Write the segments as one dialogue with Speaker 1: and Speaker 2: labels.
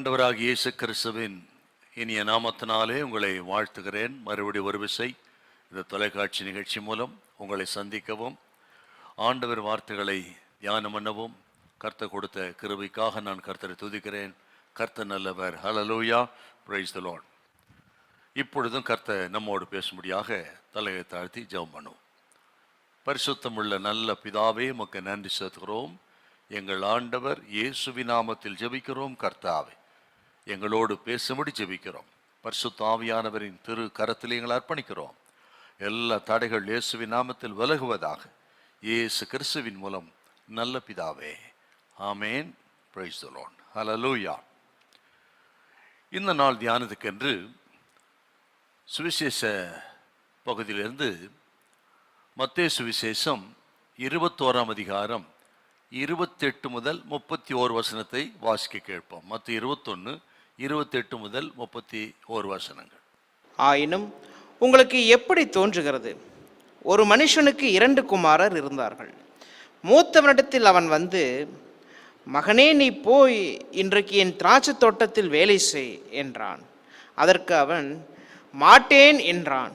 Speaker 1: ஆண்டவராகிய இயேசு கிறிஸ்துவின் இனிய நாமத்தினாலே உங்களை வாழ்த்துகிறேன். மறுபடி ஒரு விசை இந்த தொலைக்காட்சி நிகழ்ச்சி மூலம் உங்களை சந்திக்கவும், ஆண்டவர் வார்த்தைகளை தியானம் பண்ணவும் கர்த்தர் கொடுத்த கிருபைக்காக நான் கர்த்தரை துதிக்கிறேன். கர்த்தர் நல்லவர். ஹல்லேலூயா, பிரைஸ் தி லார்ட். இப்பொழுதும் கர்த்தர் நம்மோடு பேசும்படியாக தலையை தாழ்த்தி ஜெபம் பண்ணுவோம். பரிசுத்தமுள்ள நல்ல பிதாவே, உமக்கு நன்றி செலுத்துகிறோம். எங்கள் ஆண்டவர் இயேசுவின் நாமத்தில் ஜெபிக்கிறோம். கர்த்தாவே, எங்களோடு பேசும்படி ஜெபிக்கிறோம். பரிசுத்த ஆவியானவரின் திரு கரத்தில் எங்களை அர்ப்பணிக்கிறோம். எல்லா தடைகள் இயேசுவின் நாமத்தில் விலகுவதாக, இயேசு கிறிஸ்துவின் மூலம் நல்ல பிதாவே, ஆமேன். Praise the Lord. ஹல்லேலூயா. இந்த நாள் தியானத்துக்கென்று சுவிசேஷ பகுதியிலிருந்து மத்தேயு சுவிசேஷம் 21ஆம் அதிகாரம் 28 முதல் 31 வசனத்தை வாசிக்க கேட்போம். மத்தேயு 21, 28 முதல் 31 வசனங்கள்.
Speaker 2: ஆயினும் உங்களுக்கு எப்படி தோன்றுகிறது? ஒரு மனுஷனுக்கு 2 குமாரர் இருந்தார்கள். மூத்தவனிடத்தில் அவன் வந்து, மகனே, நீ போய் இன்றைக்கு என் திராட்சை தோட்டத்தில் வேலை செய் என்றான். அதற்கு அவன் மாட்டேன் என்றான்.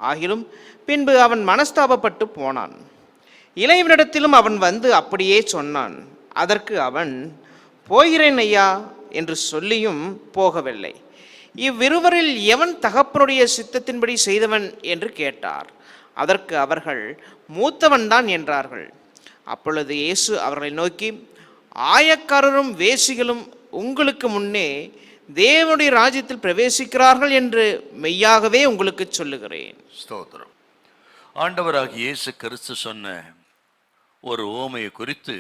Speaker 2: ஆகிலும் பின்பு அவன் மனஸ்தாபப்பட்டு போனான். இளையவனிடத்திலும் அவன் வந்து அப்படியே சொன்னான். அதற்கு அவன், போகிறேன் ஐயா என்று சொல்லியும் போகவில்லை. இவ்விருவரில் எவன் தகப்பனுடைய சித்தத்தின்படி செய்தவன் என்று கேட்டார். அதற்கு அவர்கள், மூத்தவன் தான் என்றார்கள். அப்பொழுது இயேசு அவர்களை நோக்கி, ஆயக்காரரும் வேசிகளும் உங்களுக்கு முன்னே தேவனுடைய ராஜ்யத்தில் பிரவேசிக்கிறார்கள் என்று மெய்யாகவே உங்களுக்கு சொல்லுகிறேன்.
Speaker 1: ஸ்தோத்திரம். ஆண்டவராகிய இயேசு கிறிஸ்து சொன்ன ஒரு உவமையை குறித்து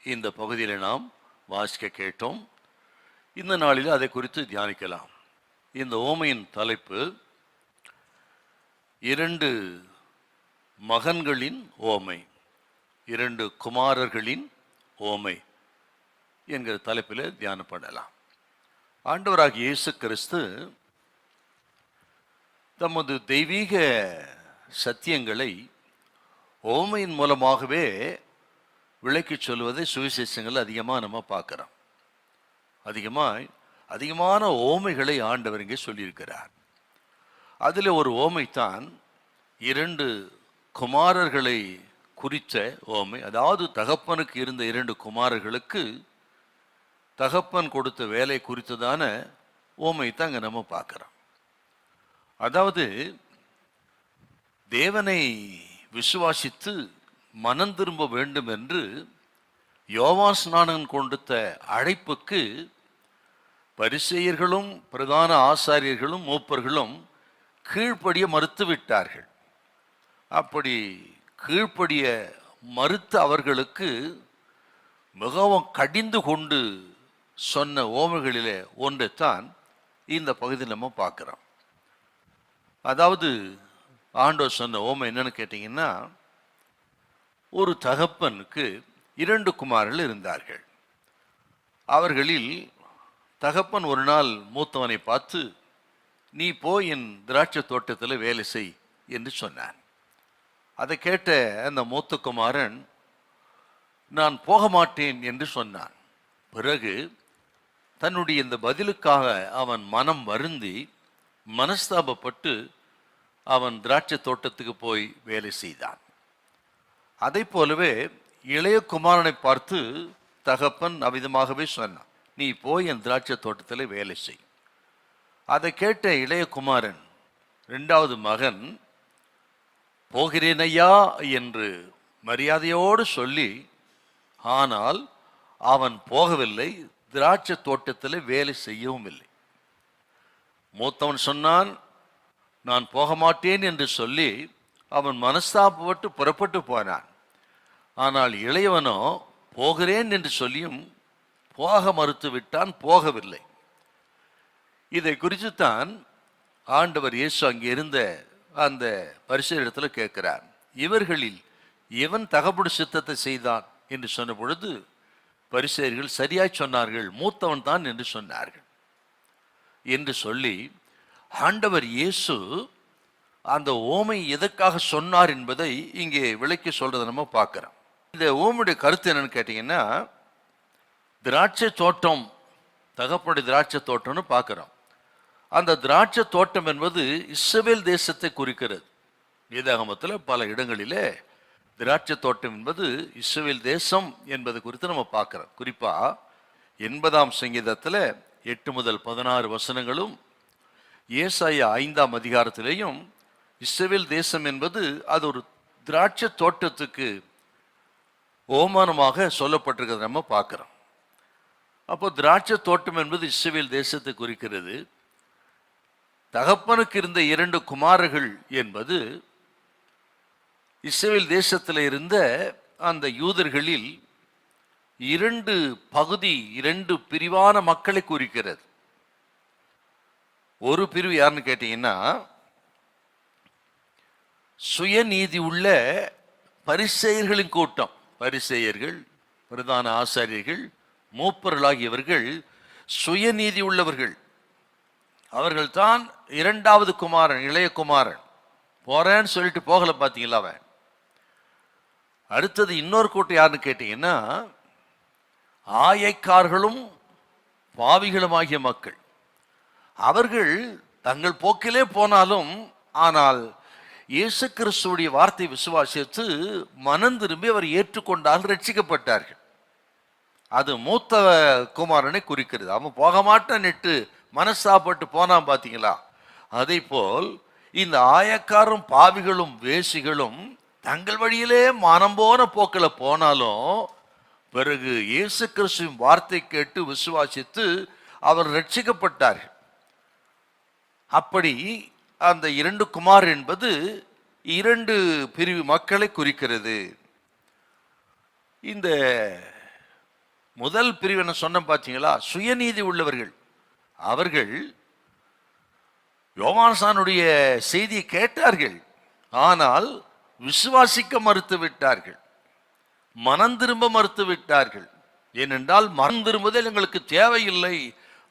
Speaker 1: இந்த பகுதியில் நாம் வாசிக்க கேட்டோம். இந்த நாளில் அதை குறித்து தியானிக்கலாம். இந்த உவமையின் தலைப்பு 2 மகன்களின் உவமை, 2 குமாரர்களின் உவமை என்கிற தலைப்பில் தியானம் பண்ணலாம். ஆண்டவராகிய இயேசு கிறிஸ்து தமது தெய்வீக சத்தியங்களை உவமையின் மூலமாகவே விளக்கி சொல்வதை சுவிசேஷங்கள் அதிகமாக நம்ம பார்க்குறோம். அதிகமான உவமைகளை ஆண்டவர் இங்கே சொல்லியிருக்கிறார். அதில் ஒரு உவமைத்தான் 2 குமாரர்களை குறித்த உவமை. அதாவது தகப்பனுக்கு இருந்த 2 குமாரர்களுக்கு தகப்பன் கொடுத்த வேலை குறித்ததான உவமை தான் இங்கே நம்ம பார்க்குறோம். அதாவது தேவனை விசுவாசித்து மனம் திரும்ப வேண்டும் என்று யோவான் ஸ்நானன் கொடுத்த அழைப்புக்கு பரிசேயர்களும் பிரதான ஆசாரியர்களும் மூப்பர்களும் கீழ்ப்படிய மறுத்துவிட்டார்கள். அப்படி கீழ்ப்படிய மறுத்த அவர்களுக்கு மிகவும் கடிந்து கொண்டு சொன்ன ஓமைகளிலே ஒன்றைத்தான் இந்த பகுதியில் நம்ம பார்க்குறோம். அதாவது ஆண்டவர் சொன்ன ஓமை என்னன்னு கேட்டிங்கன்னா, ஒரு தகப்பனுக்கு 2 குமாரர்கள் இருந்தார்கள். அவர்களில் தகப்பன் ஒரு நாள் மூத்தவனை பார்த்து, நீ போய் என் திராட்சை தோட்டத்தில் வேலை செய் என்று சொன்னான். அதை கேட்ட அந்த மூத்த குமாரன், நான் போக மாட்டேன் என்று சொன்னான். பிறகு தன்னுடைய இந்த பதிலுக்காக அவன் மனம் வருந்தி மனஸ்தாபப்பட்டு அவன் திராட்சை தோட்டத்துக்கு போய் வேலை செய்தான். அதை போலவே இளைய குமாரனை பார்த்து தகப்பன் அவ்விதமாகவே சொன்னான், நீ போய் என் திராட்சை தோட்டத்தில் வேலை செய். அதை கேட்ட இளைய குமாரன் 2வது மகன், போகிறேன் ஐயா என்று மரியாதையோடு சொல்லி, ஆனால் அவன் போகவில்லை, திராட்சை தோட்டத்தில் வேலை செய்யவும் இல்லை. மூத்தவன் சொன்னான், நான் போக மாட்டேன் என்று சொல்லி அவன் மனஸ்தாபப்பட்டு புறப்பட்டு போனான். ஆனால் இளையவனோ போகிறேன் என்று சொல்லியும் போக மறுத்து விட்டான், போகவில்லை. இதை குறித்துத்தான் ஆண்டவர் இயேசு அங்கே இருந்த அந்த பரிசேயரிடத்தில் கேட்கிறார். இவர்களில் எவன் தகப்பனுடைய சித்தத்தை செய்தான் என்று சொன்ன பொழுது பரிசேயர்கள் சரியாய் சொன்னார்கள், மூத்தவன் தான் என்று சொன்னார்கள். என்று சொல்லி ஆண்டவர் இயேசு அந்த ஓமை எதற்காக சொன்னார் என்பதை இங்கே விளக்கி சொல்றதை நம்ம பார்க்கிறோம். இந்த ஓமையுடைய கருத்து என்னன்னு கேட்டீங்கன்னா, திராட்சை தோட்டம் தகப்பனுடைய திராட்சை தோட்டம்னு பார்க்கிறோம். அந்த திராட்சை தோட்டம் என்பது இஸ்ரவேல் தேசத்தை குறிக்கிறது. வேதாகமத்தில் பல இடங்களிலே திராட்சை தோட்டம் என்பது இஸ்ரவேல் தேசம் என்பது குறித்து நம்ம பார்க்கிறோம். குறிப்பா 80ஆம் சங்கீதத்தில் 8 முதல் 16 வசனங்களும், ஏசாயா 5ஆம் அதிகாரத்திலேயும் இஸ்ரவேல் தேசம் என்பது அது ஒரு திராட்சை தோட்டத்துக்கு ஓமானமாக சொல்லப்பட்டிருக்கிறத நம்ம பார்க்கிறோம். அப்போ திராட்சை தோட்டம் என்பது இஸ்ரவேல் தேசத்தை குறிக்கிறது. தகப்பனுக்கு இருந்த 2 குமாரர்கள் என்பது இஸ்ரவேல் தேசத்தில் இருந்த அந்த யூதர்களில் 2 பகுதி, 2 பிரிவான மக்களை குறிக்கிறது. ஒரு பிரிவு யாருன்னு கேட்டீங்கன்னா, சுயநீதி உள்ள பரிசேயர்களின் கூட்டம். பரிசேயர்கள், பிரதான ஆசாரியர்கள், மூப்பர்களாகியவர்கள் சுயநீதி உள்ளவர்கள். அவர்கள் தான் 2வது குமாரன், இளைய குமாரன். போறேன்னு சொல்லிட்டு போகல, பார்த்தீங்களா அவன். அடுத்தது இன்னொரு கூட்டம் யாருன்னு கேட்டீங்கன்னா, ஆயக்கார்களும் பாவிகளுமாகிய மக்கள். அவர்கள் தங்கள் போக்கிலே போனாலும், ஆனால் இயேசு கிறிஸ்துவுடைய வார்த்தை விசுவாசித்து மனம் திரும்பி அவர் ஏற்றுக்கொண்டால் ரட்சிக்கப்பட்டார்கள். அது மூத்த குமாரனை குறிக்கிறது. அவன் போக மாட்டான்னுட்டு மனசாப்பட்டு போனான், பார்த்தீங்களா. அதே போல் இந்த ஆயக்காரும் பாவிகளும் வேசிகளும் தங்கள் வழியிலே மனம் போன போக்கில் போனாலும், பிறகு இயேசு கிறிஸ்துவின் வார்த்தை கேட்டு விசுவாசித்து அவர் ரட்சிக்கப்பட்டார்கள். அப்படி அந்த 2 குமார் என்பது 2 பிரிவு மக்களை குறிக்கிறது. இந்த முதல் பிரிவு என்ன சொன்ன பார்த்தீங்களா, சுயநீதி உள்ளவர்கள். அவர்கள் யோவான்சானுடைய செய்தியை கேட்டார்கள், ஆனால் விசுவாசிக்க மறுத்து விட்டார்கள், மனம் திரும்ப மறுத்து விட்டார்கள். ஏனென்றால் மனம் திரும்புதல் எங்களுக்கு தேவையில்லை,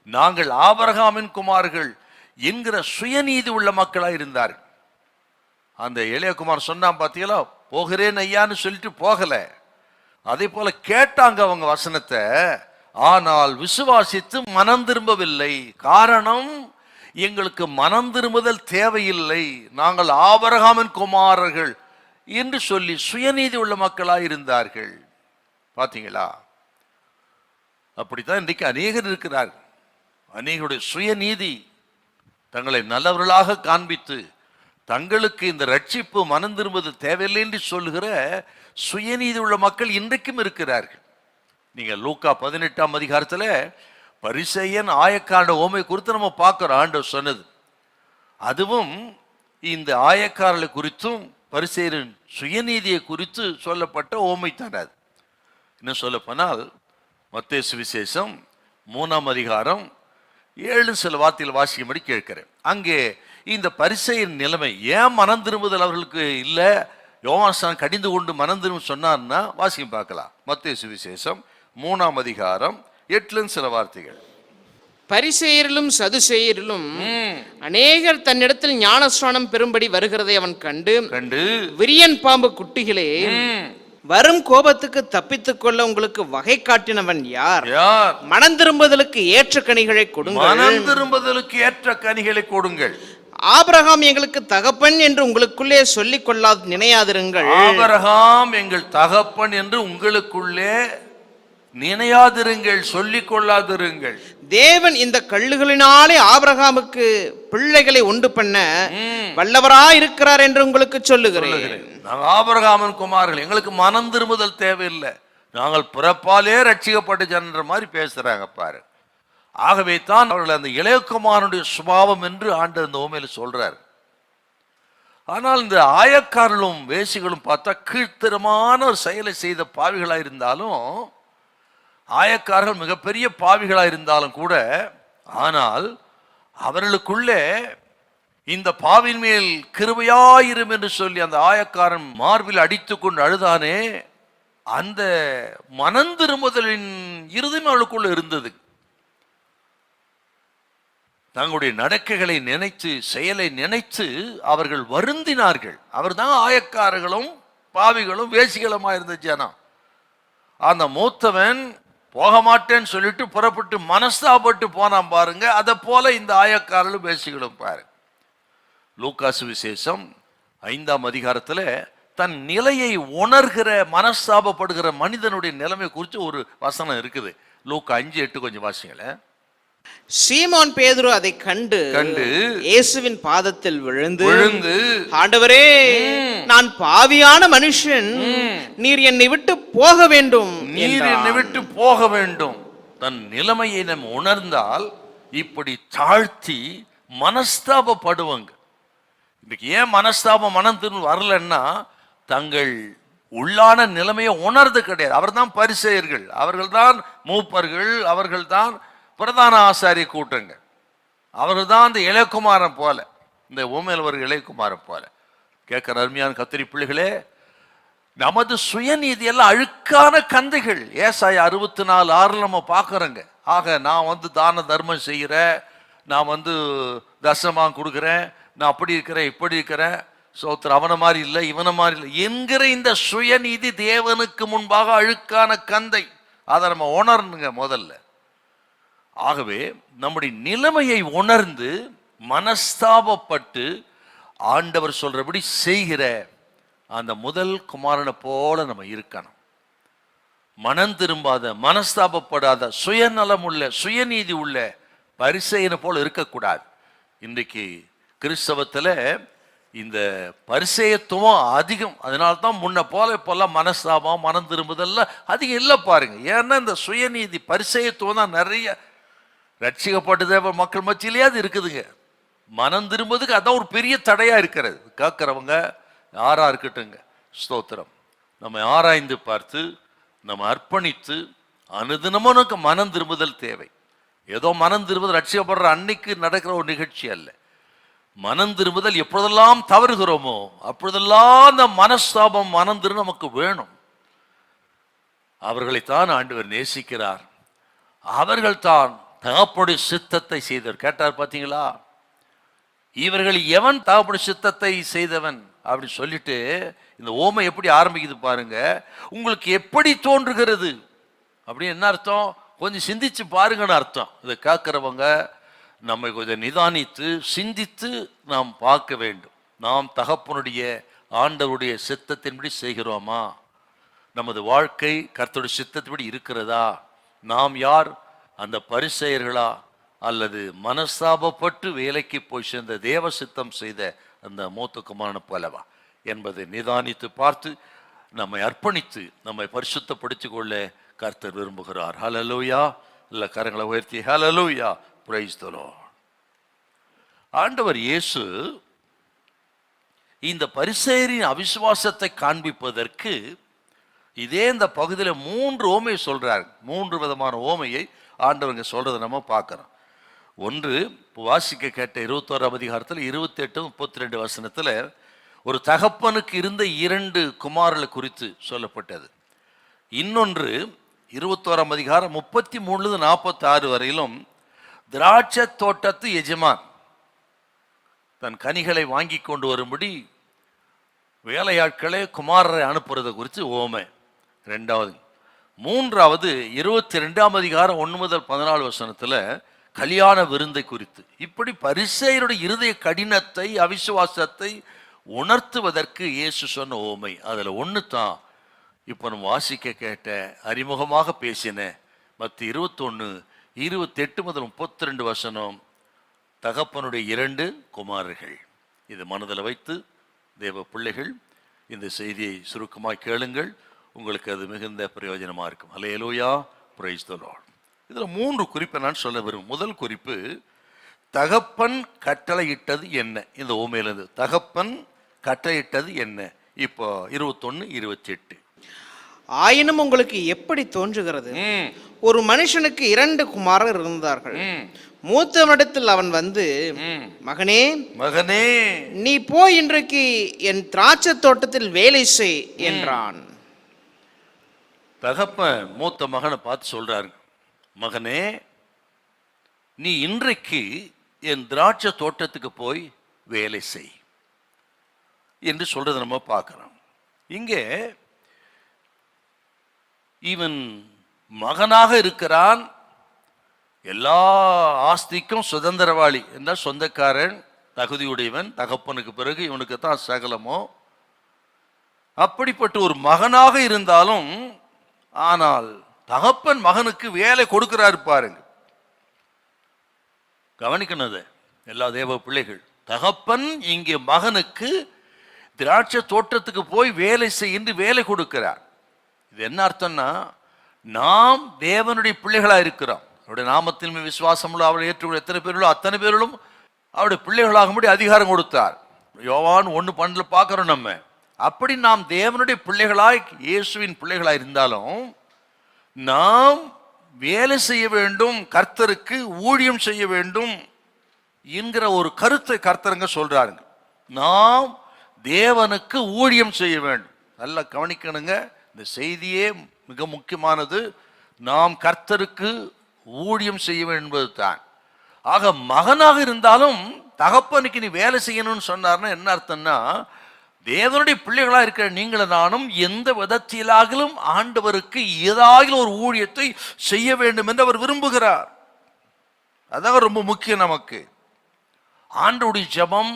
Speaker 1: நாங்கள் ஆபிரகாமின் குமார்கள் என்கிற சுயநீதி உள்ள மக்களாக இருந்தார்கள். அந்த இளையகுமார் சொன்னான், பார்த்தீங்களா, போகிறேன் ஐயான்னு சொல்லிட்டு போகல. அதே போல கேட்டாங்க அவங்க வசனத்தை, ஆனால் விசுவாசித்து மனம் திரும்பவில்லை. காரணம், எங்களுக்கு மனம் திரும்புதல் தேவையில்லை, நாங்கள் ஆபிரகாமின் குமாரர்கள் என்று சொல்லி சுயநீதி உள்ள மக்களாக இருந்தார்கள். பார்த்தீங்களா. அப்படித்தான் இன்றைக்கு அநேகர் இருக்கிறார்கள். அநேகருடைய சுயநீதி தங்களை நல்லவர்களாக காண்பித்து தங்களுக்கு இந்த ரட்சிப்பு மனம் திரும்புவது தேவையில்லை என்று சொல்லுகிற சுயநீதி உள்ள மக்கள் இன்றைக்கும் இருக்கிறார்கள். நீங்க லூக்கா 18ஆம் அதிகாரத்தில் பரிசேயன் ஆயக்காரன் ஓமை குறித்து நம்ம பார்க்கிறோம். ஆண்டவர் சொன்னது அதுவும் இந்த ஆயக்காரர்களை குறித்தும் பரிசேயரின் சுயநீதியை குறித்து சொல்லப்பட்ட ஓமை தான் அது. இன்னும் சொல்ல போனால் மத்தேயு சுவிசேஷம் 3ஆம் அதிகாரம் 7 சில வார்த்தைகள் வாசிக்கும்படி கேட்கிறேன். அங்கே இந்த பரிசேயரின் நிலைமை, ஏன் மனம் திரும்புதல் அவர்களுக்கு இல்லை, யோவான்சான் கடிந்து கொண்டு மனம் திரும்ப சொன்னார்னா வாசிக்கும் பார்க்கலாம். மத்தேயு சுவிசேஷம் 3ஆம் அதிகாரம் 8 சில வார்த்தைகள்.
Speaker 2: பரிசேயரிலும் சதுசேயரிலும் அநேகர் தன்னிடத்தில் ஞானஸ்நானம் பெறும்படி வருகிறதை அவன் கண்டு விரியன் பாம்பு குட்டிகளே, வரும் கோபத்துக்கு தப்பித்துக் கொள்ள உங்களுக்கு வகை காட்டினவன் யார்? மனம் திரும்புதலுக்கு ஏற்ற கனிகளை கொடுங்கள்.
Speaker 1: மனம் திரும்புதலுக்கு ஏற்ற கனிகளை கொடுங்கள்.
Speaker 2: ஆபிரகாம் எங்களுக்கு தகப்பன் என்று உங்களுக்குள்ளே சொல்லிக் கொள்ளாது நினையாதிருங்கள்.
Speaker 1: ஆபிரகாம் எங்கள் தகப்பன் என்று உங்களுக்குள்ளே நினையாதிருங்கள், சொல்லிக் கொள்ளாதிருங்கள்.
Speaker 2: தேவன் இந்த கல்லுகளினாலே ஆபிரகாமுக்கு பிள்ளைகளை உண்டு பண்ண வல்லவராய் இருக்கிறார் என்று உங்களுக்கு சொல்லுகிறேன்.
Speaker 1: நாங்கள் ஆபிரகாமின் குமாரர்கள், எங்களுக்கு மனம் திரும்புதல் தேவையில்லை, நாங்கள் பிறப்பாலே ரட்சிக்கப்பட்ட ஜனன்ற மாதிரி பேசுறாங்க பாரு. ஆகவே தான் அவர்கள் அந்த இளையகுமாரனுடைய சுபாவம் என்று ஆண்டவர் இந்த உண்மையில சொல்றார். ஆனால் இந்த ஆயக்காரர்களும் வேசிகளும் பார்த்தா கீழ்த்தரமான ஒரு செயலை செய்த பாவிகளாக இருந்தாலும், ஆயக்காரர்கள் மிகப்பெரிய பாவிகளாக இருந்தாலும் கூட, ஆனால் அவர்களுக்குள்ளே இந்த பாவின் மேல் கிருபையாயிரும் என்று சொல்லி அந்த ஆயக்காரன் மார்பில் அடித்து கொண்டு அழுதானே, அந்த மனம் திரும்புதலின் இருதயம் அவளுக்குள்ள இருந்தது. தங்களுடைய நடக்கைகளை நினைத்து செயலை நினைத்து அவர்கள் வருந்தினார்கள். அவர் தான் ஆயக்காரர்களும் பாவிகளும் வேசிகளுமா இருந்த ஜனம். அந்த மூத்தவன் போக மாட்டேன்னு சொல்லிட்டு புறப்பட்டு மனஸ்தாபப்பட்டு போனான் பாருங்க. அதை போல இந்த ஆயக்காரர்களும் பேசிக்கிடும் பாரு. லூக்காசு விசேஷம் 5ஆம் அதிகாரத்துல தன் நிலையை உணர்கிற மனஸ்தாபப்படுகிற மனிதனுடைய நிலைமை குறித்து ஒரு வசனம் இருக்குது. லூக்கா 5:8 கொஞ்சம் வாசிங்களேன்.
Speaker 2: சீமோன் பேதுரு அதை கண்டு இயேசுவின் பாதத்தில் விழுந்து ஆண்டவரே, நான் பாவியான மனுஷன், நீர் என்னை விட்டு போக வேண்டும்,
Speaker 1: நீர் என்னை விட்டு போக வேண்டும். தன் நிலைமையை நம்ம உணர்ந்தால் இப்படி தாழ்த்தி மனஸ்தாபப்படுவாங்க. இன்னைக்கு ஏன் மனஸ்தாபம் மனம் திரும்ப வரலன்னா, தங்கள் உள்ளான நிலைமையை உணர்ந்து கிடையாது. அவர் தான் பரிசேயர்கள், அவர்கள் தான் மூப்பர்கள், அவர்கள் தான் பிரதான ஆசாரிய கூட்டங்க, அவர்கள் தான் அந்த இளையகுமாரன் போல, இந்த ஊமையில் ஒரு இளையகுமாரன் போல. கேட்கிற அருமையான கத்திரி பிள்ளைகளே, நமது சுயநீதி எல்லாம் அழுக்கான கந்தைகள். ஏசாயா 64:6 நம்ம பார்க்குறோங்க. ஆக நான் தான தர்மம் செய்கிறேன், நான் தசமாக கொடுக்குறேன், நான் அப்படி இருக்கிறேன் இப்படி இருக்கிறேன், சோத்திர அவனை மாதிரி இல்லை இவனை மாதிரி இல்லை என்கிற இந்த சுயநீதி தேவனுக்கு முன்பாக அழுக்கான கந்தை. அதை நம்ம உணரணுங்க முதல்ல. ஆகவே நம்முடைய நிலைமையை உணர்ந்து மனஸ்தாபப்பட்டு ஆண்டவர் சொல்றபடி செய்கிற அந்த முதல் குமாரனை போல நம்ம இருக்கணும். மனம் திரும்பாத, மனஸ்தாபப்படாத, சுயநலம் உள்ள, சுயநீதி உள்ள பரிசேயனை போல இருக்கக்கூடாது. இன்றைக்கு கிறிஸ்தவத்தில் இந்த பரிசேயத்துவம் அதிகம். அதனால்தான் முன்ன போல இப்போல்லாம் மனஸ்தாபம், மனம் திரும்புதெல்லாம் அதிகம் இல்லை பாருங்க. ஏன்னா இந்த சுயநீதி பரிசேயத்துவம் தான் நிறைய ரட்சிக்கப்பட்டதே மக்கள் மத்தியிலேயே அது இருக்குதுங்க. மனம் திரும்புவதுக்கு அதான் ஒரு பெரிய தடையா இருக்கிறது. கேட்கிறவங்க யாரா இருக்கட்டுங்க, ஸ்தோத்திரம், நம்ம ஆராய்ந்து பார்த்து நம்ம அர்ப்பணித்து அனுதினமும் நமக்கு மனம் திரும்புதல் தேவை. ஏதோ மனம் திரும்புதல் ரட்சிக்கப்படுற அன்னைக்கு நடக்கிற ஒரு நிகழ்ச்சி அல்ல. மனம் திரும்புதல் எப்பொழுதெல்லாம் தவறுகிறோமோ அப்பொழுதெல்லாம் அந்த மனஸ்தாபம் மனம் திரும்ப நமக்கு வேணும். அவர்களைத்தான் ஆண்டவர் நேசிக்கிறார். அவர்கள் தான் தகப்பனுடைய சித்தத்தை செய்தவர். கேட்டார் பார்த்தீங்களா, இவர்கள் எவன் தகப்பனுடைய சித்தத்தை செய்தவன் அப்படின்னு சொல்லிட்டு இந்த ஓமை எப்படி ஆரம்பிக்குது பாருங்க. உங்களுக்கு எப்படி தோன்றுகிறது அப்படின்னு என்ன அர்த்தம்? கொஞ்சம் சிந்திச்சு பாருங்கன்னு அர்த்தம். இதை கேட்கிறவங்க நம்மை கொஞ்சம் நிதானித்து சிந்தித்து நாம் பார்க்க வேண்டும். நாம் தகப்பனுடைய ஆண்டவருடைய சித்தத்தின்படி செய்கிறோமா? நமது வாழ்க்கை கர்த்தருடைய சித்தத்தின்படி இருக்கிறதா? நாம் யார்? அந்த பரிசேயர்களா அல்லது மனஸ்தாபப்பட்டு வேலைக்கு போய் சேர்ந்த தேவ சித்தம் செய்த அந்த மூத்த குமாரனை போலவா என்பதை நிதானித்து பார்த்து நம்மை அர்ப்பணித்து நம்மை பரிசுத்தப்படுத்திக் கொள்ள கர்த்தர் விரும்புகிறார். ஹல்லேலூயா. இல்ல கரங்களை உயர்த்தி ஹல்லேலூயா, பிரைஸ் தி லார்ட். ஆண்டவர் இயேசு இந்த பரிசேயரின் அவிசுவாசத்தை காண்பிப்பதற்கு இதே இந்த பகுதியில் 3 ஓமையை சொல்றார். 3 விதமான ஓமையை ஆண்டவங்க சொல்றதை நம்ம பார்க்கிறோம். ஒன்று வாசிக்க கேட்ட 21ஆம் அதிகாரத்தில் 28, 32 வசனத்தில் ஒரு தகப்பனுக்கு இருந்த 2 குமாரர்களை குறித்து சொல்லப்பட்டது. இன்னொன்று 21ஆம் அதிகாரம் 33 46 வரையிலும் திராட்சை தோட்டத்து எஜமான் தன் கனிகளை வாங்கி கொண்டு வரும்படி வேலையாட்களே குமாரரை அனுப்புறதை குறித்து ஓமை. ரெண்டாவது. மூன்றாவது 22ஆம் அதிகாரம் 1 முதல் 14 வசனத்துல கல்யாண விருந்தை குறித்து. இப்படி பரிசேயருடைய இருதய கடினத்தை அவிசுவாசத்தை உணர்த்துவதற்கு இயேசு சொன்ன ஓமை. அதுல ஒன்று தான் இப்போ நம்ம வாசிக்க கேட்ட அறிமுகமாக பேசின மத்திய 21, 28 முதல் 32 வசனம். தகப்பனுடைய 2 குமாரர்கள். இது மனதில் வைத்து தேவ பிள்ளைகள் இந்த செய்தியை சுருக்கமாக கேளுங்கள். உங்களுக்கு அது மிகுந்த பிரயோஜனமாக இருக்கும். ஹல்லேலூயா, பிரைஸ் தி லார்ட். இதில் 3 குறிப்பை நான் சொல்ல விரும்பும். முதல் குறிப்பு, தகப்பன் கட்டளையிட்டது என்ன? இந்த ஓமையிலிருந்து தகப்பன் கட்டளையிட்டது என்ன? இப்போ 21, 28.
Speaker 2: ஆயினும் உங்களுக்கு எப்படி தோன்றுகிறது, ஒரு மனுஷனுக்கு 2 குமாரர் இருந்தார்கள். மூத்தவனிடத்தில் அவன் வந்து, மகனே மகனே நீ போய் இன்றைக்கு என் திராட்சை தோட்டத்தில் வேலை செய் என்றான்.
Speaker 1: தகப்பன் மூத்த மகனை பார்த்து சொல்றாரு, மகனே நீ இன்றைக்கு என் திராட்சை தோட்டத்துக்கு போய் வேலை செய் என்று சொல்றதை நம்ம பார்க்கிறோம். இங்கே ஈவன் மகனாக இருக்கிறான், எல்லா ஆஸ்திக்கும் சுதந்திரவாளி என்றால் சொந்தக்காரன், தகுதியுடையவன், தகப்பனுக்கு பிறகு இவனுக்கு தான் சகலமோ. அப்படிப்பட்ட ஒரு மகனாக இருந்தாலும் ஆனால் தகப்பன் மகனுக்கு வேலை கொடுக்கிறாரு பாருங்க. கவனிக்கணும் எல்லா தேவ பிள்ளைகள். தகப்பன் இங்கே மகனுக்கு திராட்சை தோட்டத்துக்கு போய் வேலை செய்ய வேலை கொடுக்கிறார். இது என்ன அர்த்தம்னா, நாம் தேவனுடைய பிள்ளைகளா இருக்கிறோம். அவருடைய நாமத்தில் விசுவாசம் உள்ள அவரை ஏற்றுக்கொள்ள எத்தனை பேர்களோ அத்தனை பேர்களும் அவருடைய பிள்ளைகளாகும்படி அதிகாரம் கொடுத்தார். யோவான் 1:12 பார்க்கிறோம். நம்ம அப்படி நாம் தேவனுடைய பிள்ளைகளாய், இயேசுவின் பிள்ளைகளாய் இருந்தாலும் நாம் வேலை செய்ய வேண்டும், கர்த்தருக்கு ஊழியம் செய்ய வேண்டும் என்கிற ஒரு கருத்தை கர்த்தருங்க சொல்றாருங்க. நாம் தேவனுக்கு ஊழியம் செய்ய வேண்டும். நல்லா கவனிக்கணுங்க, இந்த செய்தியே மிக முக்கியமானது. நாம் கர்த்தருக்கு ஊழியம் செய்ய வேண்டும் என்பது தான். ஆக மகனாக இருந்தாலும் தகப்பனுக்கு நீ வேலை செய்யணும்னு சொன்னார்னா என்ன அர்த்தம்னா, தேவனுடைய பிள்ளைகளா இருக்கிற நீங்களும் நானும் எந்த விதத்திலாகிலும் ஆண்டவருக்கு ஏதாகிலும் ஒரு ஊழியத்தை செய்ய வேண்டும் என்று அவர் விரும்புகிறார். அதான் ரொம்ப முக்கியம் நமக்கு. ஆண்டவருடைய ஜெபம்,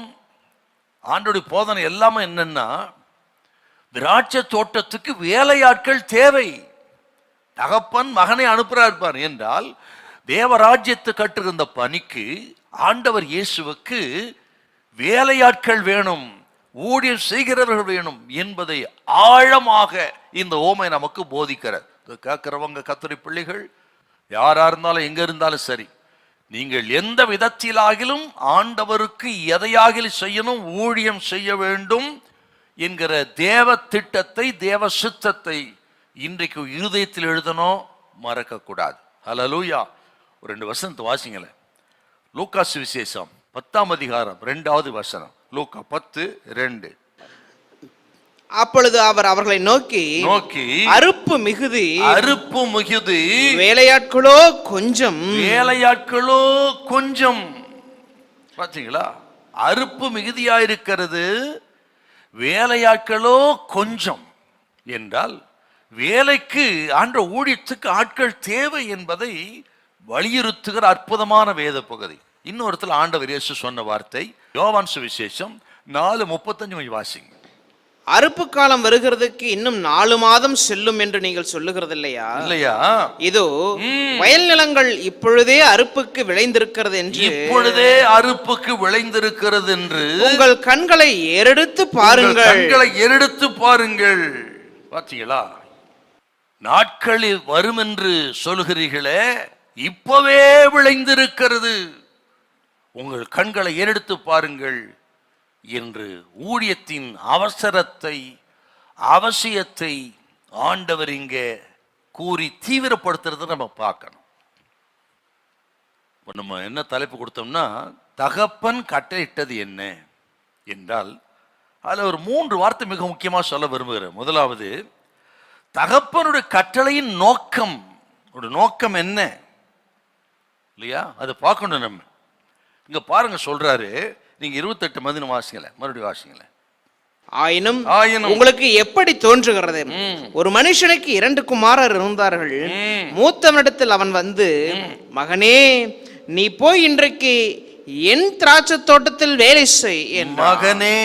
Speaker 1: ஆண்டவருடைய போதனை எல்லாமே என்னன்னா, திராட்சை தோட்டத்துக்கு வேலையாட்கள் தேவை. தகப்பன் மகனை அனுப்புறார் என்றால் தேவராஜ்யத்தை கட்டுகிற பணிக்கு ஆண்டவர் இயேசுவுக்கு வேலையாட்கள் வேணும், ஊழியம் செய்கிறவர்கள் வேணும் என்பதை ஆழமாக இந்த ஓமை நமக்கு போதிக்கிறது. கேட்கிறவங்க கர்த்தருடைய பிள்ளைகள் யாரா இருந்தாலும் எங்க இருந்தாலும் சரி, நீங்கள் எந்த விதத்திலாகிலும் ஆண்டவருக்கு எதையாகிலும் செய்யணும், ஊழியம் செய்ய வேண்டும் என்கிற தேவ திட்டத்தை, தேவ சித்தத்தை இன்றைக்கு இருதயத்தில் எழுதணும், மறக்க கூடாது. ஹல்லேலூயா. ஒரு 2 வசனத்தை வாசிங்களேன். லூக்கா சுவிசேஷம் 10ஆம் அதிகாரம் 2வது வசனம். லூக்கா 10:2.
Speaker 2: அப்பொழுது அவர் அவர்களை நோக்கி அறுப்பு மிகுதி, வேலையாட்களோ கொஞ்சம்.
Speaker 1: பாத்தீங்களா? அறுப்பு மிகுதியாயிருக்கிறது, வேலையாட்களோ கொஞ்சம் என்றால் வேலைக்கு ஆண்ட ஊழியத்துக்கு ஆட்கள் தேவை என்பதை வலியுறுத்துகிற அற்புதமான வேத பகுதி. இன்னொருத்தில் ஆண்டவர் இயேசு சொன்ன வார்த்தை யோவான் சுவிசேஷம் 4:35 வாசிங்க.
Speaker 2: அறுப்பு காலம் வருகிறதுக்கு இன்னும் 4 மாதம் செல்லும் என்று நீங்கள் சொல்லுகிறது இல்லையா? இதோ வயல் நிலங்கள் இப்பொழுதே அறுப்புக்கு விளைந்திருக்கிறது என்று உங்கள் கண்களை ஏறெடுத்து பாருங்கள்.
Speaker 1: பாத்தீங்களா? நாட்களில் வரும் என்று சொல்கிறீர்களே, இப்பவே விளைந்திருக்கிறது, உங்கள் கண்களை ஏறெடுத்து பாருங்கள் என்று ஊழியத்தின் அவசரத்தை, அவசியத்தை ஆண்டவர் இங்கே கூறி தீவிரப்படுத்துறதை நம்ம பார்க்கணும். நம்ம என்ன தலைப்பு கொடுத்தோம்னா, தகப்பன் கட்டளையிட்டது என்ன என்றால் அதில் ஒரு 3 வார்த்தை மிக முக்கியமாக சொல்ல விரும்புகிறேன். முதலாவது, தகப்பனுடைய கட்டளையின் நோக்கம். ஒரு நோக்கம் என்ன இல்லையா, அதை பார்க்கணும். நம்ம இங்க பாருங்க, சொல்றாரு, நீங்க 28 வாசிங்களேன், மறுபடியும் வாசிங்களேன்.
Speaker 2: ஆயினும் உங்களுக்கு எப்படி தோன்றுகிறது, ஒரு மனுஷனுக்கு 2 குமாரர் இருந்தார்கள். மூத்தவனிடத்தில் அவன் வந்து, மகனே, நீ போய் இன்றைக்கு என் திராட்சை தோட்டத்தில் வேலை செய்.
Speaker 1: மகனே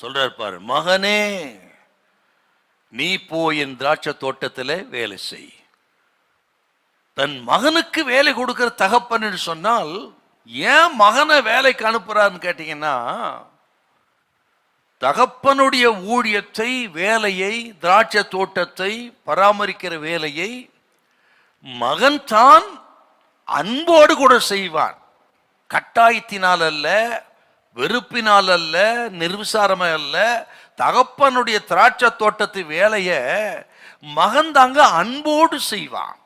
Speaker 1: சொல்றாரு பாரு, மகனே நீ போய் என் திராட்சை தோட்டத்தில் வேலை செய். தன் மகனுக்கு வேலை கொடுக்கிற தகப்பன் என்று சொன்னால் ஏன் மகனை வேலைக்கு அனுப்புறாருன்னு கேட்டீங்கன்னா, தகப்பனுடைய ஊழியத்தை, வேலையை, திராட்சை தோட்டத்தை பராமரிக்கிற வேலையை மகன் தான் அன்போடு கூட செய்வான். கட்டாயத்தினால் அல்ல, வெறுப்பினால் அல்ல, நிர்விசாரமே அல்ல. தகப்பனுடைய திராட்சை தோட்டத்து வேலையை மகன் தாங்க அன்போடு செய்வான்.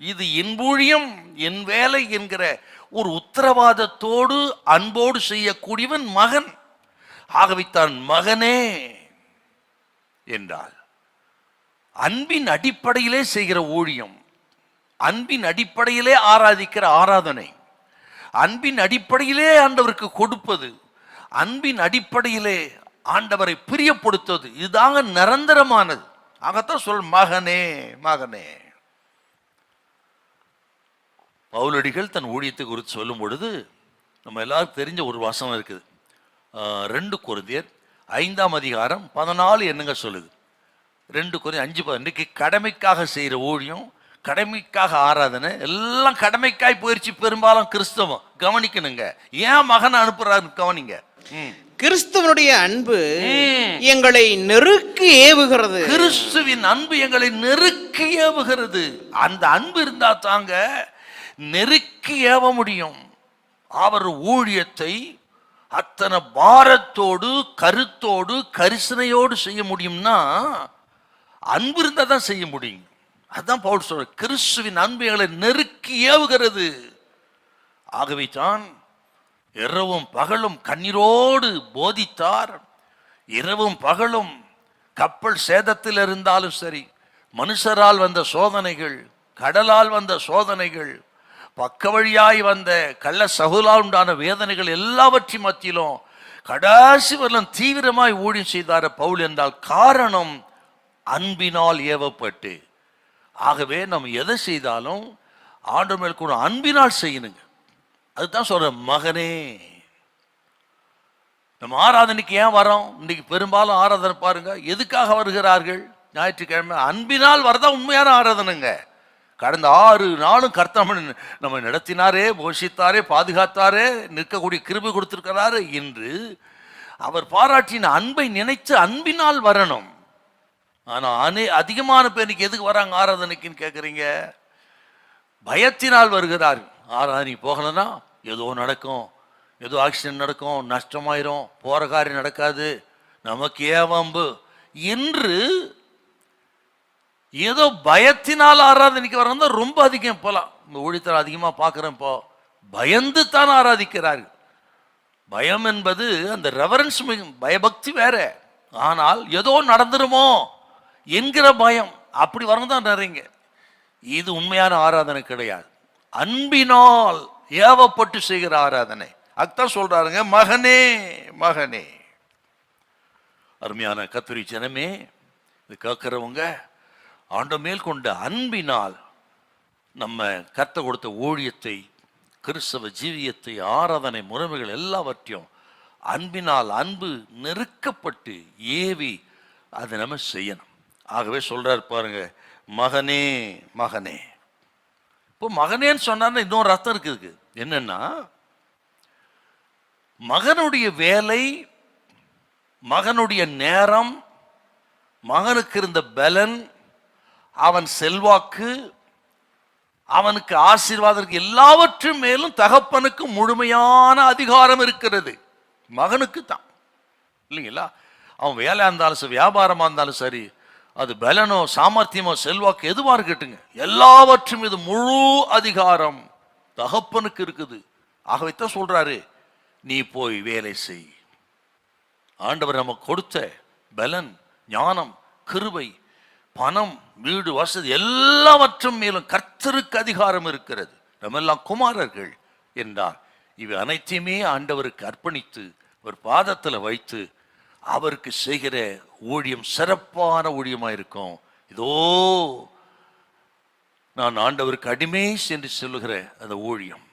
Speaker 1: இது என் ஊழியம், என் வேலை என்கிற ஒரு உத்தரவாதத்தோடு அன்போடு செய்யக்கூடியவன் மகன். ஆகவே தான் மகனே என்றால் அன்பின் அடிப்படையிலே செய்கிற ஊழியம், அன்பின் அடிப்படையிலே ஆராதிக்கிற ஆராதனை, அன்பின் அடிப்படையிலே ஆண்டவருக்கு கொடுப்பது, அன்பின் அடிப்படையிலே ஆண்டவரை பிரியப்படுத்துவது, இதுதாங்க நிரந்தரமானது. அங்கத்தான் சொல் மகனே மகனே. பவுலடிகள் தன் ஊழியத்தை குறித்து சொல்லும் பொழுது நம்ம எல்லாருக்கும் தெரிஞ்ச ஒரு வசனம் இருக்குது. 2 கொரிந்தியர் 5ஆம் அதிகாரம் 14 என்னங்க சொல்லுது? 2 கொரிந்தியர் 5 இன்னைக்கு கடமைக்காக செய்கிற ஊழியம், கடமைக்காக ஆராதனை எல்லாம் கடமைக்காய் போயிடுச்சு பெரும்பாலும் கிறிஸ்தவம். கவனிக்கணுங்க, ஏன் மகனை அனுப்புறாரு கவனிங்க.
Speaker 2: கிறிஸ்துவனுடைய அன்பு எங்களை நெருக்கி ஏவுகிறது.
Speaker 1: கிறிஸ்துவின் அன்பு எங்களை நெருக்கி ஏவுகிறது. அந்த அன்பு இருந்தா தாங்க நெருக்கி ஏவ முடியும். அவர் ஊழியத்தை அத்தனை பாரத்தோடு கருத்தோடு கரிசனையோடு செய்ய முடியும்னா அன்பு இருந்தா தான் செய்ய முடியும். அதுதான் பவுல் சொல்ற, கிறிஸ்துவின் அன்பு எங்களை நெருக்கி ஏவுகிறது. ஆகவே தான் இரவும் பகலும் கண்ணீரோடு போதித்தார். இரவும் பகலும் கப்பல் சேதத்தில் இருந்தாலும் சரி, மனுஷரால் வந்த சோதனைகள், கடலால் வந்த சோதனைகள், பக்க வழியாய் வந்த கள்ள சகுலால் உண்டான வேதனைகள் எல்லாவற்றின் மத்தியிலும் கடைசி வரலும் தீவிரமாய் ஊழியம் செய்தார் பவுல் என்றால் காரணம் அன்பினால் ஏவப்பட்டு. ஆகவே நம்ம எதை செய்தாலும் ஆண்டவர் மேல் கூட அன்பினால் செய்யணுங்க. அதுதான் சொல்ற மகனே. நம்ம ஆராதனைக்கு ஏன் வரோம்? இன்னைக்கு பெரும்பாலும் ஆராதனை பாருங்க, எதுக்காக வருகிறார்கள்? ஞாயிற்றுக்கிழமை அன்பினால் வரதான் உண்மையான ஆராதனைங்க. கடந்த 6 நாளும் கர்த்தர் நம்ம நடத்தினாரே, போஷித்தாரே, பாதுகாத்தாரே, நிற்கக்கூடிய கிருபை கொடுத்திருக்கிறாரு. இன்று அவர் பாராட்டின அன்பை நினைத்து அன்பினால் வரணும். ஆனா அதிகமான பேருக்கு எதுக்கு வராங்க ஆராதனைக்குன்னு கேட்குறீங்க? பயத்தினால் வருகிறார். ஆராதனை போகலன்னா ஏதோ நடக்கும், ஏதோ ஆக்சிடென்ட் நடக்கும், நஷ்டமாயிரும், போற காரியம் நடக்காது, நமக்கு ஏவம்பு என்று ஏதோ பயத்தினால் ஆராதனைக்கு வரணும் தான் ரொம்ப அதிகம். போலாம் இந்த ஊழியத்தில் அதிகமாக பார்க்குறேன், இப்போ பயந்து தான் ஆராதிக்கிறார்கள். பயம் என்பது அந்த ரெவரன்ஸ், பயபக்தி வேற. ஆனால் ஏதோ நடந்துருமோ என்கிற பயம், அப்படி வரணும் தான் நிறைய. இது உண்மையான ஆராதனை கிடையாது. அன்பினால் ஏவப்பட்டு செய்கிற ஆராதனை. அதுதான் சொல்றாருங்க மகனே மகனே. அருமையான கர்த்தருடைய ஜனமே, இது கேட்கிறவங்க ஆண்டவர் மேல் கொண்ட அன்பினால் நம்ம கர்த்தர் கொடுத்த ஊழியத்தை, கிறிஸ்தவ ஜீவியத்தை, ஆராதனை முறைமைகள் எல்லாவற்றையும் அன்பினால், அன்பு நெருக்கப்பட்டு ஏவி அதை நம்ம செய்யணும். ஆகவே சொல்றாரு பாருங்க, மகனே மகனே. இப்போ மகனேன்னு சொன்னார்னா இன்னொரு அர்த்தம் இருக்குது. என்னன்னா, மகனுடைய வேலை, மகனுடைய நேரம், மகனுக்கு இருந்த பலன், அவன் செல்வாக்கு, அவனுக்கு ஆசீர்வாதம், எல்லாவற்றும் மேலும் தகப்பனுக்கு முழுமையான அதிகாரம் இருக்கிறது. மகனுக்கு தான் இல்லைங்களா? அவன் வேலையா இருந்தாலும் சரி, வியாபாரமா இருந்தாலும் சரி, அது பலனோ சாமர்த்தியமோ செல்வாக்கு எதுவா இருக்கட்டுங்க, எல்லாவற்றும் இது முழு அதிகாரம் தகப்பனுக்கு இருக்குது. ஆகவே தான் சொல்றாரு, நீ போய் வேலை செய். ஆண்டவர் நமக்கு கொடுத்த பலன், ஞானம், கிருபை, பணம், வீடு, வசதி எல்லாவற்றும் மேலும் கர்த்தருக்கு அதிகாரம் இருக்கிறது. நம்ம எல்லாம் குமாரர்கள் என்றார். இவை அனைத்தையுமே ஆண்டவருக்கு அர்ப்பணித்து ஒரு பாதத்தில் வைத்து அவருக்கு செய்கிற ஊழியம் சிறப்பான ஊழியமாக இருக்கும். இதோ நான் ஆண்டவருக்கு அடிமை என்று சொல்லுகிற அந்த ஊழியம்,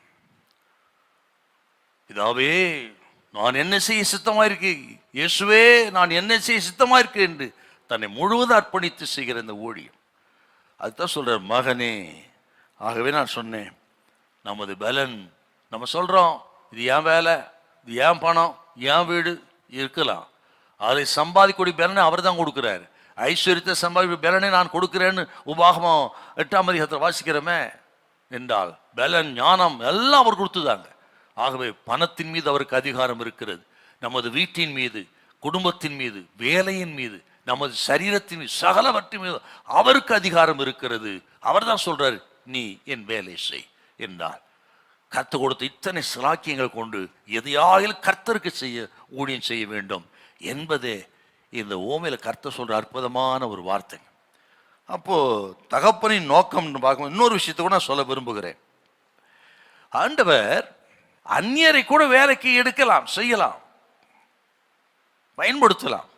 Speaker 1: இதாவே நான் என்ன செய்ய சித்தமா இருக்கு, இயேசுவே நான் என்ன செய்ய சித்தமா இருக்கு என்று தன்னை முழுவதும் அர்ப்பணித்து செய்கிற இந்த ஊழியம். அதுதான் சொல்ற மகனே. ஆகவே நான் சொன்னேன், நமது பலன், நம்ம சொல்றோம் இது ஏன் வேலை, இது ஏன் பணம், ஏன் வீடு இருக்கலாம், அதை சம்பாதிக்கூடிய பலனை அவர் தான் கொடுக்குறாரு. ஐஸ்வர்யத்தை சம்பாதிக்க பலனை நான் கொடுக்கிறேன்னு உபாகமம் 8ஆம் அதிகாரத்தில் வாசிக்கிறோமே என்றால், பலன், ஞானம் எல்லாம் அவர் கொடுத்துதாங்க. ஆகவே பணத்தின் மீது அவருக்கு அதிகாரம் இருக்கிறது. நமது வீட்டின் மீது, குடும்பத்தின் மீது, வேலையின் மீது, நமது சரீரத்தின் மீது, சகலவற்றின் மீது அவருக்கு அதிகாரம் இருக்கிறது. அவர் தான் சொல்றாரு, நீ என் வேலை செய் என்றார். கர்த்தர் கொடுத்த இத்தனை சிலாக்கியங்கள் கொண்டு எதையாயிலும் கர்த்தருக்கு செய்ய ஊழியம் செய்ய வேண்டும் என்பதே இந்த ஓமையில கர்த்தர் சொல்ற அற்புதமான ஒரு வார்த்தை. அப்போ தகப்பனின் நோக்கம் பார்க்கும் இன்னொரு விஷயத்தை கூட நான் சொல்ல விரும்புகிறேன். ஆண்டவர் அந்நியரை கூட வேலைக்கு எடுக்கலாம், செய்யலாம், பயன்படுத்தலாம்.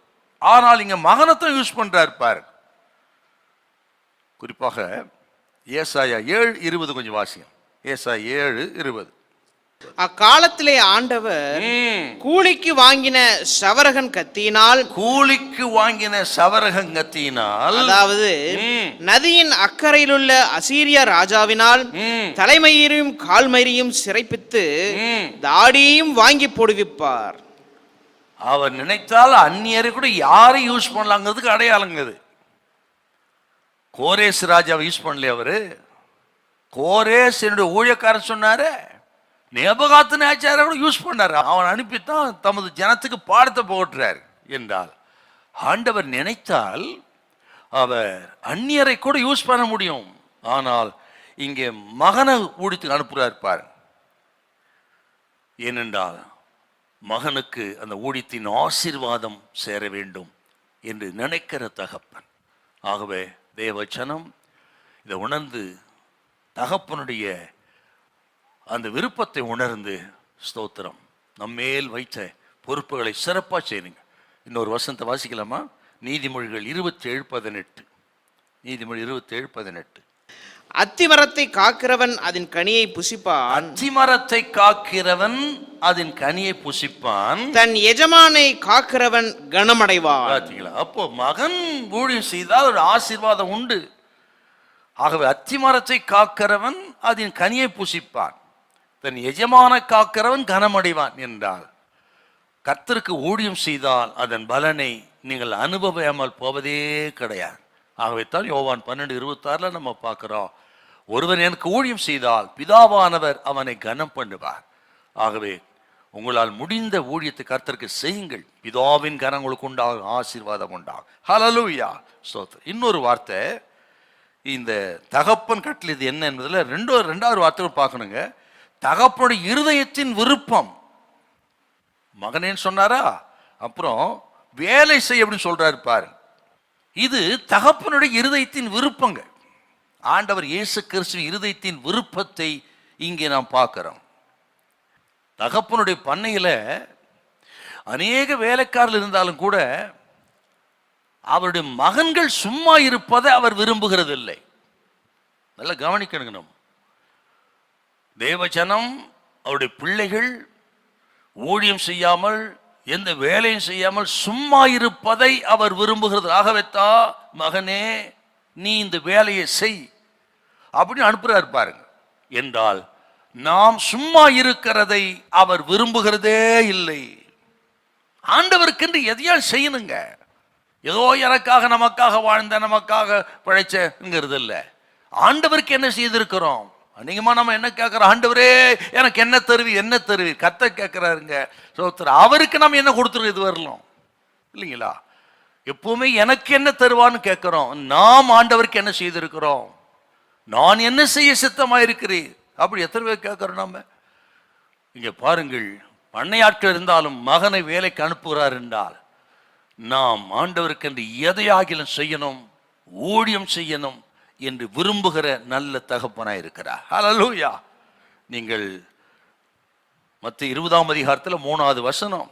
Speaker 1: ஆனால் இங்க மகனத்தை யூஸ் பண்றாரு பாரு. குறிப்பாக ஏசாயா 7:20 கொஞ்சம் வாசியம். ஏசாயா 7:20.
Speaker 2: அக்காலத்திலே ஆண்டவர் கூலிக்கு வாங்கின சவரகன் கத்தியினால்,
Speaker 1: கூலிக்கு வாங்கின சவரகன் கத்தியினால்,
Speaker 2: அதாவது நதியின் அக்கறையிலுள்ள அசீரியா ராஜாவினால் தலைமயிரையும் கால்மயிரையும் சிறைப்பித்து தாடியையும் வாங்கி போடுவிப்பார்.
Speaker 1: அவர் நினைத்தால் அந்நியரை கூட யாரை யூஸ் பண்ணலாங்கிறதுக்கு அடையாளங்குது. கோரேஸ் ராஜாவை யூஸ் பண்ணல அவரு. கோரேஸ் என்னுடைய ஊழியக்காரன் சொன்னாரு, நேபுகாத்து நேச்சாரை கூட யூஸ் பண்ணாரு. அவன் அனுப்பித்தான் தமது ஜனத்துக்கு பாடத்தை போட்டுறார் என்றால், ஆண்டவர் நினைத்தால் அவர் அந்நியரை கூட யூஸ் பண்ண முடியும். ஆனால் இங்கே மகனை ஊழியத்துக்கு அனுப்புறார் பாரு. ஏனென்றால் மகனுக்கு அந்த ஊழியத்தின் ஆசீர்வாதம் சேர வேண்டும் என்று நினைக்கிற தகப்பன். ஆகவே தேவச்சனம் இதை உணர்ந்து தகப்பனுடைய அந்த விருப்பத்தை உணர்ந்து ஸ்தோத்திரம் நம்மேல் வைத்த பொறுப்புகளை சிறப்பாக செய்யுங்க. இன்னொரு வசனத்தை வாசிக்கலாமா? நீதிமொழிகள் 27:18. நீதிமொழி 27:18.
Speaker 2: அத்திமரத்தை காக்கிறவன் அதன் கனியை புசிப்பான்.
Speaker 1: அத்திமரத்தை காக்கிறவன் அதன் கனியை புசிப்பான்.
Speaker 2: தன் எஜமானை காக்கிறவன் கனமடைவான்.
Speaker 1: பார்த்தீங்களா? அப்போ மகன் ஊழியம் செய்தால் ஒரு ஆசீர்வாதம் உண்டு. ஆகவே அத்திமரத்தை காக்கிறவன் அதன் கனியை புசிப்பான், தன் எஜமான காக்கிறவன் கனமடைவான் என்றால், கர்த்தருக்கு ஊழியம் செய்தால் அதன் பலனை நீங்கள் அனுபவியாமல் போவதே கிடையாது. ஆகவே தான் யோவான் 12:26 நம்ம பார்க்கிறோம், ஒருவன் எனக்கு ஊழியம் செய்தால் பிதாவானவர் அவனை கனம் பண்ணுவார். ஆகவே உங்களால் முடிந்த ஊழியத்தை கர்த்தருக்கு செய்யுங்கள். பிதாவின் கனம் உங்களுக்கு உண்டாகும், ஆசீர்வாதம் உண்டாகும். ஹல்லேலூயா, ஸ்தோத்திரம். இன்னொரு வார்த்தை, இந்த தகப்பன் கட்டளை இது என்ன என்பதில் ரெண்டாவது வார்த்தை பார்க்கணுங்க. தகப்பனுடைய இருதயத்தின் விருப்பம். மகனேன்னு சொன்னாரா, அப்புறம் வேலை செய்ய அப்படின்னு சொல்றாரு பாரு. இது தகப்பனுடைய இருதயத்தின் விருப்பங்க. ஆண்டவர் இயேசு கிறிஸ்து இருதயத்தின் விருப்பத்தை இங்கே நாம் பார்க்கிறோம். தகப்பனுடைய பண்ணையில அநேக வேலைக்காரர்கள் இருந்தாலும் கூட அவருடைய மகன்கள் சும்மா இருப்பதை அவர் விரும்புகிறது இல்லை. நல்லா கவனிக்கணுங்க. நம்ம தேவஜனம் அவருடைய பிள்ளைகள் ஊழியம் செய்யாமல் எந்த வேலையும் செய்யாமல் சும்மா இருப்பதை அவர் விரும்புகிறது. ஆகவேத்தா மகனே நீ இந்த வேலையை செய் அப்படின்னு அனுப்புறாரு பாருங்க. என்றால் நாம் சும்மா இருக்கிறதை அவர் விரும்புகிறதே இல்லை. ஆண்டவருக்கென்று எதையால் செய்யணுங்க. ஏதோ எனக்காக நமக்காக வாழ்ந்த நமக்காக பிழைச்சங்கிறது இல்லை. ஆண்டவருக்கு என்ன செய்திருக்கிறோம்? அநேகமா நம்ம என்ன கேட்கிறோம்? ஆண்டவரே எனக்கு என்ன தருவி கர்த்தர் கேட்கிறாருங்க. அவருக்கு நம்ம என்ன கொடுத்துருக்கோம் இது வரலாம் இல்லைங்களா? எப்பவுமே எனக்கு என்ன தருவான்னு கேட்கிறோம். நாம் ஆண்டவருக்கு என்ன செய்திருக்கிறோம்? நான் என்ன செய்ய சித்தமா இருக்கிறேன் அப்படி எத்தனை பேர் கேட்கிறோம் நாம? இங்க பாருங்கள், பண்ணையாட்கள் இருந்தாலும் மகனை வேலைக்கு அனுப்புகிறார் என்றால் நாம் ஆண்டவருக்கு என்று எதையாகிலும் செய்யணும், ஊழியம் செய்யணும் என்று விரும்புகிற நல்ல தகப்பனாய் இருக்கிறார். ஹல்லேலூயா. நீங்கள் மத்திய 20ஆம் அதிகாரத்தில் 3வது வசனம்,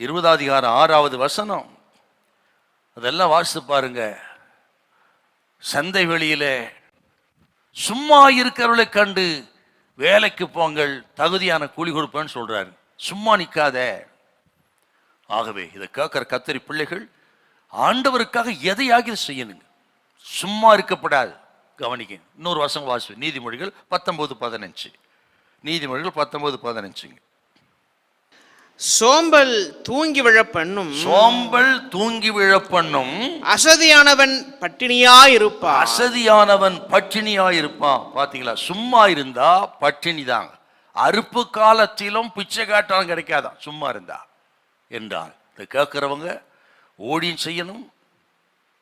Speaker 1: 20ஆம் அதிகாரம் 6வது வசனம், அதெல்லாம் வாசித்து பாருங்க. சந்தை வெளியில சும்மா இருக்கிறவர்களை கண்டு வேலைக்கு போங்கள், தகுதியான கூலி கொடுப்பேன்னு சொல்றாரு. சும்மா நிற்காத. ஆகவே இதை கேட்கிற கர்த்தரி பிள்ளைகள் ஆண்டவருக்காக எதையாகிலும் செய்யணுங்க, சும்மா இருக்கப்படாது. கவனிக்க. இன்னொரு வசனம் வாசி, நீதிமொழிகள் 19:15. நீதிமொழிகள் 19:15.
Speaker 2: சோம்பல் தூங்கி விழ பண்ணும்,
Speaker 1: சோம்பல் தூங்கி விழ பண்ணும்,
Speaker 2: அசதியானவன் பட்டினியாயிருப்பான்.
Speaker 1: அசதியானவன் பட்டினியாயிருப்பான். பாத்தீங்களா? சும்மா இருந்தா பட்டினி தாங்க. அறுப்பு காலத்திலும் பிச்சை காட்டாலும் கிடைக்காதான் சும்மா இருந்தா. என்றால் இதை கேட்கிறவங்க ஊழியம் செய்யணும்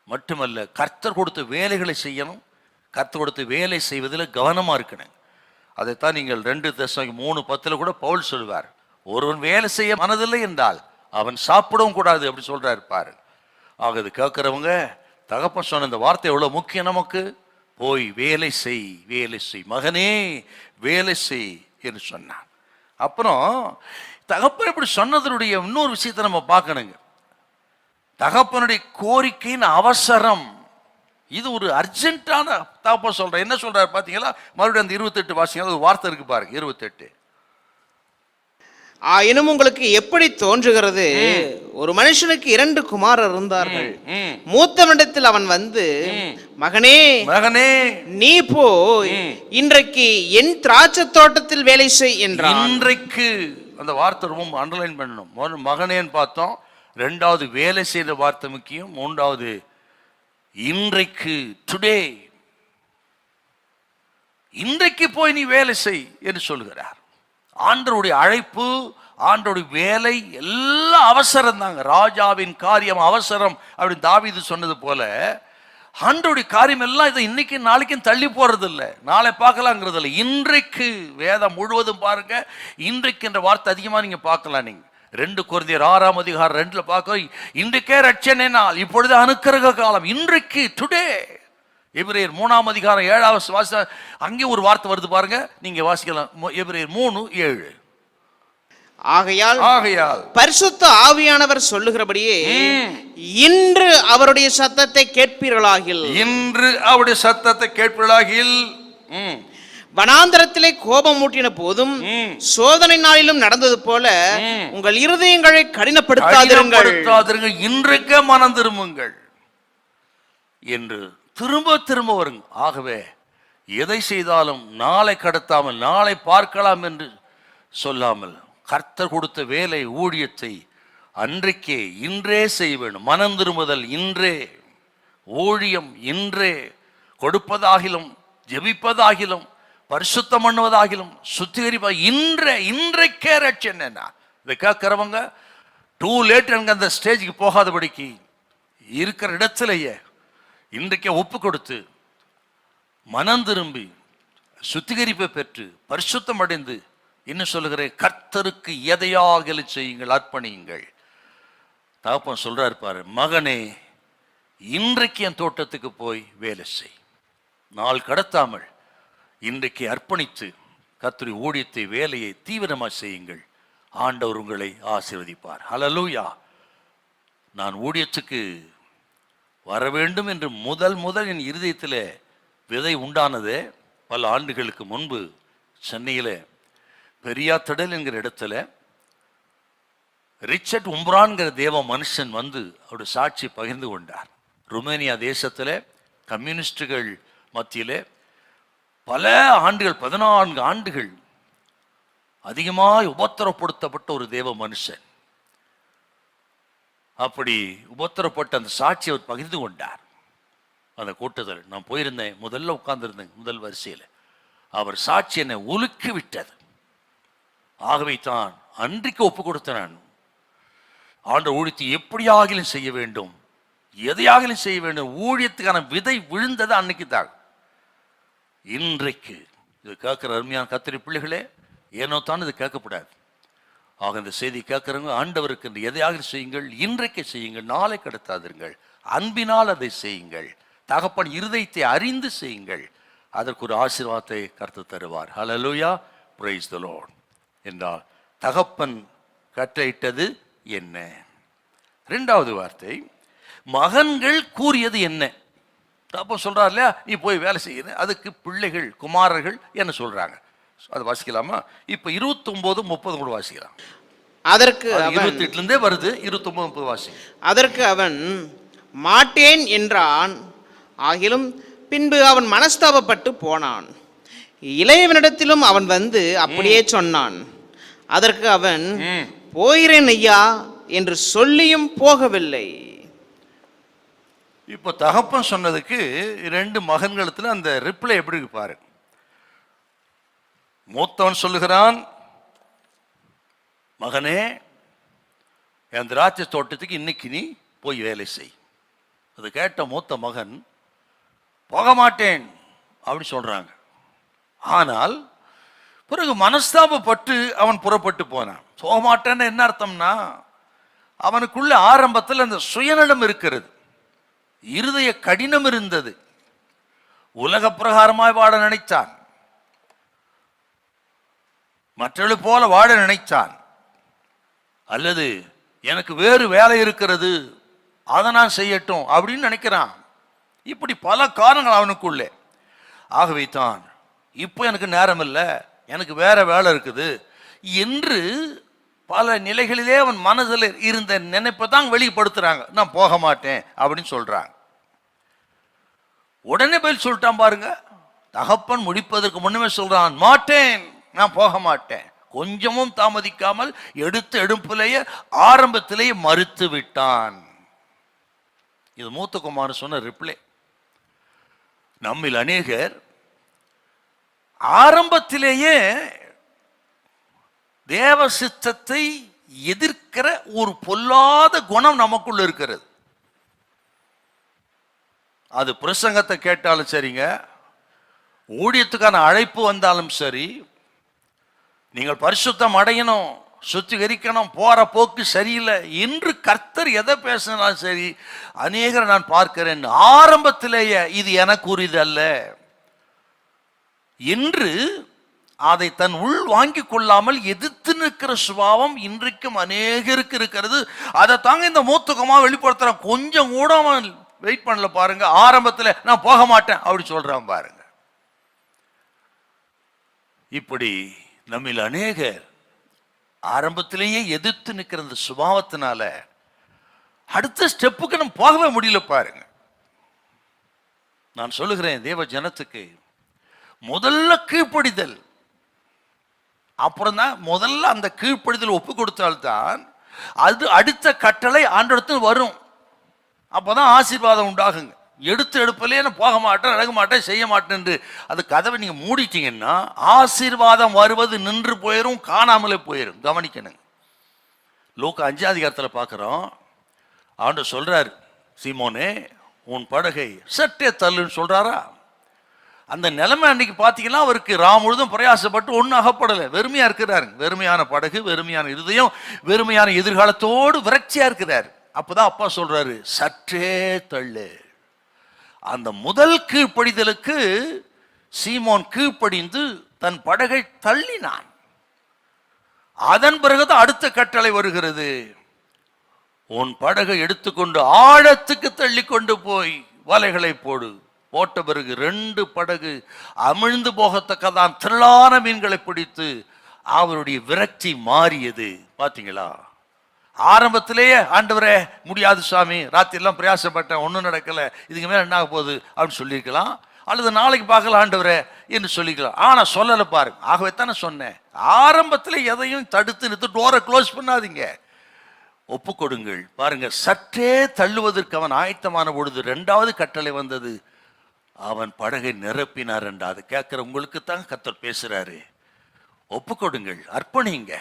Speaker 1: மட்டுமல்ல, கர்த்தர் கொடுத்த வேலைகளை செய்யணும். கர்த்தர் கொடுத்த வேலை செய்வதில் கவனமா இருக்கணும். அதைத்தான் நீங்கள் 2 தெசலோனிக்கேயர் 3:10 கூட பவுல் சொல்வார், ஒருவன் வேலை செய்ய மனதில்லை என்றால் அவன் சாப்பிடவும் கூடாது அப்படி சொல்றாரு பாரு. ஆக இது கேட்கிறவங்க தகப்பன் சொன்ன இந்த வார்த்தை எவ்வளவு முக்கியம் நமக்கு. போய் வேலை செய், வேலை செய் மகனே, வேலை செய் என்று சொன்னான். அப்புறம் தகப்பன் இப்படி சொன்னதனுடைய இன்னொரு விஷயத்தை நம்ம பார்க்கணுங்க. தகப்பனுடைய கோரிக்கையின் அவசரம். இது ஒரு அர்ஜென்ட்டான தகப்பன் சொல்றேன். என்ன சொல்றாரு பாத்தீங்களா? மறுபடியும் அந்த 28 வாசிங்க, ஒரு வார்த்தை இருக்கு பாருங்க, 28.
Speaker 2: ஆயினும் உங்களுக்கு எப்படி தோன்றுகிறது, ஒரு மனுஷனுக்கு 2 குமாரர் இருந்தார்கள். மூத்தவனிடத்தில் அவன் வந்து, மகனே
Speaker 1: மகனே
Speaker 2: நீ போய் இன்றைக்கு என் திராட்சை தோட்டத்தில் வேலை செய் என்றான்.
Speaker 1: இன்றைக்கு அந்த வார்த்தை ரொம்ப அண்டர்லைன் பண்ணணும். மகனேன்னு பார்த்தோம், 2வது வேலை செய்த வார்த்தை முக்கியம், 3வது இன்றைக்கு, டுடே, இன்றைக்கு போய் நீ வேலை செய் என்று சொல்கிறார். ஆண்டவருடைய அழைப்பு, ஆண்டவருடைய வேலை எல்லாம் அவசரம் தாங்க. ராஜாவின் காரியம் அவசரம் அப்படின்னு தாவீது சொன்னது போல, ஆண்டவருடைய காரியம் எல்லாம் இதை இன்னைக்கு நாளைக்கும் தள்ளி போறது இல்லை, நாளை பார்க்கலாங்கிறது இல்லை. இன்றைக்கு வேதம் முழுவதும் பாருங்க, இன்றைக்கு என்ற வார்த்தை அதிகமாக நீங்க பார்க்கலாம். நீங்க 2 கொரிந்தியர் 6ஆம் அதிகாரம் 2ல பார்க்க, இன்றைக்கே ரட்சணை நாள், இப்பொழுது அனுக்கிரக காலம், இன்றைக்கு, டுடே. எபிரேயர் 3ஆம் அதிகாரம் 7வது வாசி, அங்கே ஒரு வார்த்தை வருது பாருங்க, நீங்க வாசிக்கலாம். எபிரேயர் 3:7.
Speaker 2: ஆகையால் பரிசுத்த ஆவியானவர் சொல்லுகிறபடியே இன்று அவருடைய சத்தத்தை கேட்பீர்களாகில்,
Speaker 1: இன்று அவருடைய சத்தத்தை கேட்பீர்களாகில்.
Speaker 2: வனாந்தரத்திலே கோபம் மூட்டின போதும் சோதனை நாளிலும் நடந்தது போல உங்கள் இருதயங்களை கடினப்படுத்தாதிருங்கள்,
Speaker 1: இன்றைக்கே மனம் திரும்புங்கள் என்று திரும்ப திரும்ப வருங்க. ஆகவே எதை செய்தாலும் நாளை கடத்தாமல் நாளை பார்க்கலாம் என்று சொல்லாமல், கர்த்தர் கொடுத்த வேலை ஊழியத்தை அன்றைக்கே இன்றே செய்ய வேண்டும். மனம் திரும்புதல் இன்றே, ஊழியம் இன்றே, கொடுப்பதாகிலும் ஜெபிப்பதாகிலும் பரிசுத்தம் பண்ணுவதாகிலும் சுத்திகரிப்பா இன்றைக்கே ரட்சணை. இதை கேட்கிறவங்க டூ லேட் எனக்கு அந்த ஸ்டேஜுக்கு போகாதபடிக்கு இருக்கிற இடத்திலேயே இன்றைக்கே ஒப்பு கொடுத்து மனம் திரும்பி சுத்திகரிப்பை பெற்று பரிசுத்தம் அடைந்து, என்ன சொல்லுகிறேன், கர்த்தருக்கு எதையாக செய்யுங்கள், அர்ப்பணியுங்கள். தகப்பன் சொல்றாரு பாரு, மகனே இன்றைக்கு என் தோட்டத்துக்கு போய் வேலை செய், நாள் கடத்தாமல் இன்றைக்கு அர்ப்பணித்து கர்த்தருடைய ஊழியத்தை வேலையை தீவிரமாக செய்யுங்கள், ஆண்டவர் உங்களை ஆசீர்வதிப்பார். ஹல்லேலூயா. நான் ஊழியத்துக்கு வர வேண்டும் என்று முதல் என் இருதயத்தில் விதை உண்டானதே பல ஆண்டுகளுக்கு முன்பு சென்னையில் பெரியாத்தடல் என்கிற இடத்துல ரிச்சர்ட் உம்ரான்கிற தேவ மனுஷன் வந்து அவருடைய சாட்சி பகிர்ந்து கொண்டார். ருமேனியா தேசத்தில் கம்யூனிஸ்டுகள் மத்தியில் பல ஆண்டுகள், 14 ஆண்டுகள் அதிகமாக உபத்திரப்படுத்தப்பட்ட ஒரு தேவ மனுஷன். அப்படி உபத்திரப்பட்ட அந்த சாட்சி அவர் பகிர்ந்து கொண்டார். அந்த கூட்டத்தில் நான் போயிருந்தேன், முதல்ல உட்கார்ந்துருந்தேன், முதல் வரிசையில். அவர் சாட்சி என்னை உலுக்கி விட்டது. ஆகவே தான் அன்றைக்கு ஒப்பு கொடுத்த நான் ஆண்டவர் ஊழியத்தை எப்படியாகிலும் செய்ய வேண்டும், எதையாகிலும் செய்ய வேண்டும். ஊழியத்துக்கான விதை விழுந்தது அன்னைக்கு தான். இன்றைக்கு இது கேட்கிற அருமையான கர்த்தருடைய பிள்ளைகளே, ஏனோ தான் இது கேட்கக்கூடாது. ஆக இந்த செய்தி கேட்கிறவங்க, ஆண்டவருக்கு என்று எதையாக செய்யுங்கள், இன்றைக்கு செய்யுங்கள், நாளை கடத்தாதீர்கள், அன்பினால் அதை செய்யுங்கள், தகப்பன் இருதயத்தை அறிந்து செய்யுங்கள், அதற்கு ஒரு ஆசீர்வாதத்தை கர்த்தர் தருவார். ஹல்லேலூயா, பிரைஸ் தி லார்ட். என்றால் தகப்பன் கட்டளையிட்டது என்ன? 2வது வார்த்தை, மகன்கள் கூறியது என்ன? அப்போ சொல்றார் இல்லையா, நீ போய் வேலை செய்யுது, அதுக்கு பிள்ளைகள் குமாரர்கள் என்ன சொல்றாங்க, அது வாசிக்கலாமா? இப்ப 29, 30 கூட வாசிக்கலாம்.
Speaker 2: அதற்கு
Speaker 1: 28 வருது, 29, 30 வாசி.
Speaker 2: அதற்கு அவன் மாட்டேன் என்றான். ஆகிலும் பின்பு அவன் மனஸ்தாபப்பட்டு போனான். இளையவனிடத்திலும் அவன் வந்து அப்படியே சொன்னான். அதற்கு அவன் போகிறேன் ஐயா என்று சொல்லியும் போகவில்லை.
Speaker 1: இப்போ தகப்பன் சொன்னதுக்கு 2 மகன்களத்துல அந்த ரிப்ளை எப்படி பாரு. மூத்தவன் சொல்லுகிறான், மகனே என் திராட்சை தோட்டத்துக்கு இன்னைக்கு நீ போய் வேலை செய். அது கேட்ட மூத்த மகன் போக மாட்டேன் அப்படி சொல்றாங்க. ஆனால் பிறகு மனஸ்தாபப்பட்டு அவன் புறப்பட்டு போனான். போக மாட்டேன்னு என்ன அர்த்தம்னா, அவனுக்குள்ள ஆரம்பத்தில் அந்த சுயநலம் இருக்கிறது, இருதய கடினம் இருந்தது, உலக பிரகாரமாய் வாழ நினைத்தான், மற்றவர்கள் போல வாழ நினைத்தான், அல்லது எனக்கு வேறு வேலை இருக்கிறது அதை நான் செய்யட்டும் அப்படின்னு நினைக்கிறான். இப்படி பல காரணங்கள் அவனுக்குள்ளே. ஆகவே தான் இப்போ எனக்கு நேரம் இல்லை, எனக்கு வேற வேலை இருக்குது என்று பல நிலைகளிலே அவன் மனதில் இருந்த நினைப்பை தான் வெளிப்படுத்துறாங்க. நான் போக மாட்டேன் அப்படின்னு சொல்றாங்க. உடனே பதில் சொல்லிட்டான் பாருங்க. தகப்பன் முடிப்பதற்கு முன்னமே சொல்றான், மாட்டேன், நான் போக மாட்டேன். கொஞ்சமும் தாமதிக்காமல் எடுத்த எடுப்பிலேயே ஆரம்பத்திலேயே மறுத்து விட்டான். இது மூத்த குமாரன் சொன்ன ரிப்ளை. நம்மில் அநேகர் ஆரம்பத்திலேயே தேவ சித்தத்தை எதிர்க்கிற ஒரு பொல்லாத குணம் நமக்குள்ள இருக்கிறது. அது பிரசங்கத்தை கேட்டாலும் சரிங்க, ஊழியத்துக்கான அழைப்பு வந்தாலும் சரி, நீங்கள் பரிசுத்தம் அடையணும், சுத்திகரிக்கணும், போற போக்கு சரியில்லை என்று கர்த்தர் எதை பேசினாலும் சரி, அநேகரை நான் பார்க்கிறேன் ஆரம்பத்திலேயே இது எனக்கு உரியது அல்ல என்று அதை தன் உள் வாங்கி கொள்ளாமல் எதிர்த்து நிற்கிற சுபாவம் இன்றைக்கும் அநேகருக்கு இருக்கிறது. அதை தாங்க இந்த மூத்தகமா வெளிப்படுத்துற. கொஞ்சம் கூட அவன் வெயிட் பண்ணல பாருங்க, ஆரம்பத்தில் நான் போக மாட்டேன் அப்படி சொல்றான் பாருங்க. இப்படி நம்மில் அநேகர் ஆரம்பத்திலேயே எதிர்த்து நிற்கிற இந்த சுபாவத்தினால அடுத்த ஸ்டெப்புக்கு நம்ம போகவே முடியல பாருங்க. நான் சொல்லுகிறேன் தேவ ஜனத்துக்கு, முதல்ல கீழ்ப்படிதல், அப்புறம் தான் முதல்ல அந்த கீழ்ப்படிதல் ஒப்பு கொடுத்தால்தான் அது அடுத்த கட்டளை ஆண்டவரிடத்தில் வரும். அப்போதான் ஆசீர்வாதம் உண்டாகுங்க. எடுப்பிலே நான் போக மாட்டேன், நடக்க மாட்டேன், செய்ய மாட்டேன் என்று அது கதவை நீங்கள் மூடிட்டீங்கன்னா ஆசீர்வாதம் வருவது நின்று போயிடும், காணாமலே போயிடும். கவனிக்கணுங்க. லூக்கா 5 பார்க்குறோம். ஆண்டவர் சொல்றாரு, சீமோனே உன் படகை சற்றே தள்ளுன்னு சொல்றாரா? அந்த நிலைமை அன்னைக்கு பார்த்தீங்கன்னா அவருக்கு முழுதும் பிரயாசப்பட்டு ஒன்றும் அகப்படலை, வெறுமையா இருக்கிறாரு. வெறுமையான படகு, வெறுமையான இருதயம், வெறுமையான எதிர்காலத்தோடு விரக்தியா இருக்கிறார். அப்பதான் அப்பா சொல்றாரு, சற்றே தள்ளு. அந்த முதல் கீழ்ப்படிதலுக்கு சீமோன் கீழ்ப்படிந்து தன் படகை தள்ளினான். அதன் பிறகுதான் அடுத்த கட்டளை வருகிறது, உன் படகை எடுத்துக்கொண்டு ஆழத்துக்கு தள்ளி கொண்டு போய் வலைகளை போடு. போட்ட பிறகு 2 படகு அமிழ்ந்து போகத்தக்கதான் திரளான மீன்களை பிடித்து அவருடைய விரக்தி மாறியது. பாத்தீங்களா? ஆரம்பத்திலேயே ஆண்டவரே முடியாது சாமி, ராத்திரி எல்லாம் பிரயாசப்பட்டேன், ஒன்றும் நடக்கல, இதுக்கு மேல என்ன ஆக போகுது அப்படின்னு சொல்லியிருக்கலாம். அல்லது நாளைக்கு பார்க்கலாம் ஆண்டவரே என்று சொல்லிக்கலாம். ஆனா சொல்லலை பாருங்க. ஆகவே தானே சொன்னேன், ஆரம்பத்தில் எதையும் தடுத்து நிறுத்து டோரை க்ளோஸ் பண்ணாதீங்க, ஒப்பு கொடுங்கள். பாருங்க, சற்றே தள்ளுவதற்கு அவன் ஆயத்தமான பொழுது 2வது கட்டளை வந்தது, அவன் படகை நிரப்பினார். அது கேட்கிற உங்களுக்கு தான் கர்த்தர் பேசுறாரு. ஒப்பு கொடுங்கள், அர்ப்பணிங்க.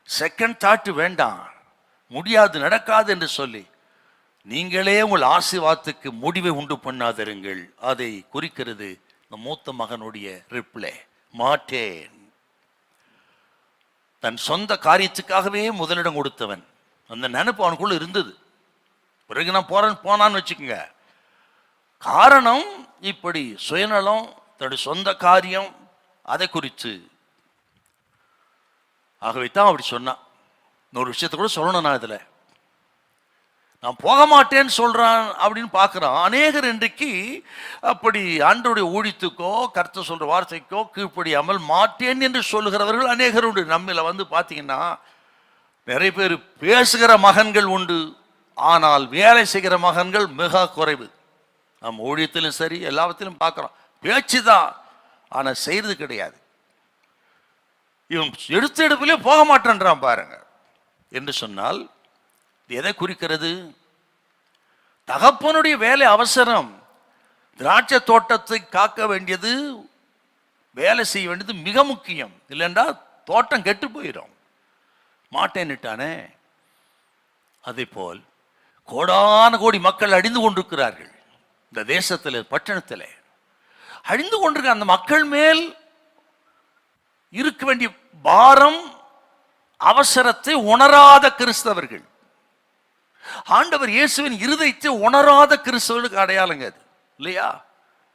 Speaker 1: செகண்ட் தாட் வேண்டாம், முடியாது நடக்காது என்று சொல்லி நீங்களே உங்கள் ஆசீர்வாதத்துக்கு முடிவை உண்டு பண்ணாதிருங்கள். அதை குறிக்கிறது இந்த மூத்த மகனுடைய ரிப்ளை, மாட்டேன். தன் சொந்த காரியத்துக்காகவே முதலிடம் கொடுத்தவன். அந்த நினைப்பு அவனுக்குள்ள இருந்தது. பிறகு நான் போனான்னு வச்சுக்கோங்க. காரணம் இப்படி சுயநலம், தன்னுடைய சொந்த காரியம், அதை குறித்து. ஆகவே தான் அப்படி சொன்னான். இன்னொரு விஷயத்தை கூட சொல்லணும். நான் இதில் நான் போக மாட்டேன்னு சொல்றான் அப்படின்னு பார்க்குறான். அநேகர் இன்றைக்கு அப்படி ஆண்டவருடைய ஊழியத்துக்கோ கர்த்தர் சொல்ற வார்த்தைக்கோ கீழ்ப்படியாமல் மாட்டேன் என்று சொல்லுகிறவர்கள் அநேகர் உண்டு. நம்மள வந்து பார்த்தீங்கன்னா நிறைய பேர் பேசுகிற மகன்கள் உண்டு, ஆனால் வேலை செய்கிற மகன்கள் மிக குறைவு. நம்ம ஊழியத்திலும் சரி எல்லாவற்றிலும் பார்க்குறோம், பேச்சு தான், ஆனால் செய்கிறது கிடையாது. இவன் எடுப்பிலே போக மாட்டேன்றான் பாருங்க. என்று சொன்னால் எதை குறிக்கிறது? தகப்பனுடைய வேலை அவசரம். திராட்சை தோட்டத்தை காக்க வேண்டியது, வேலை செய்ய வேண்டியது மிக முக்கியம். இல்லைண்டா தோட்டம் கெட்டு போயிடும். மாட்டேன்னுட்டானே. அதே போல் கோடான கோடி மக்கள் அழிந்து கொண்டிருக்கிறார்கள். இந்த தேசத்தில், பட்டணத்தில் அழிந்து கொண்டிருக்க அந்த மக்கள் மேல் இருக்க வேண்டிய பாரம், அவசரத்தை உணராத கிறிஸ்தவர்கள், ஆண்டவர் இயேசுவின் இருதயத்தை உணராத கிறிஸ்தவர்களுக்கு அடையாளங்க அது, இல்லையா?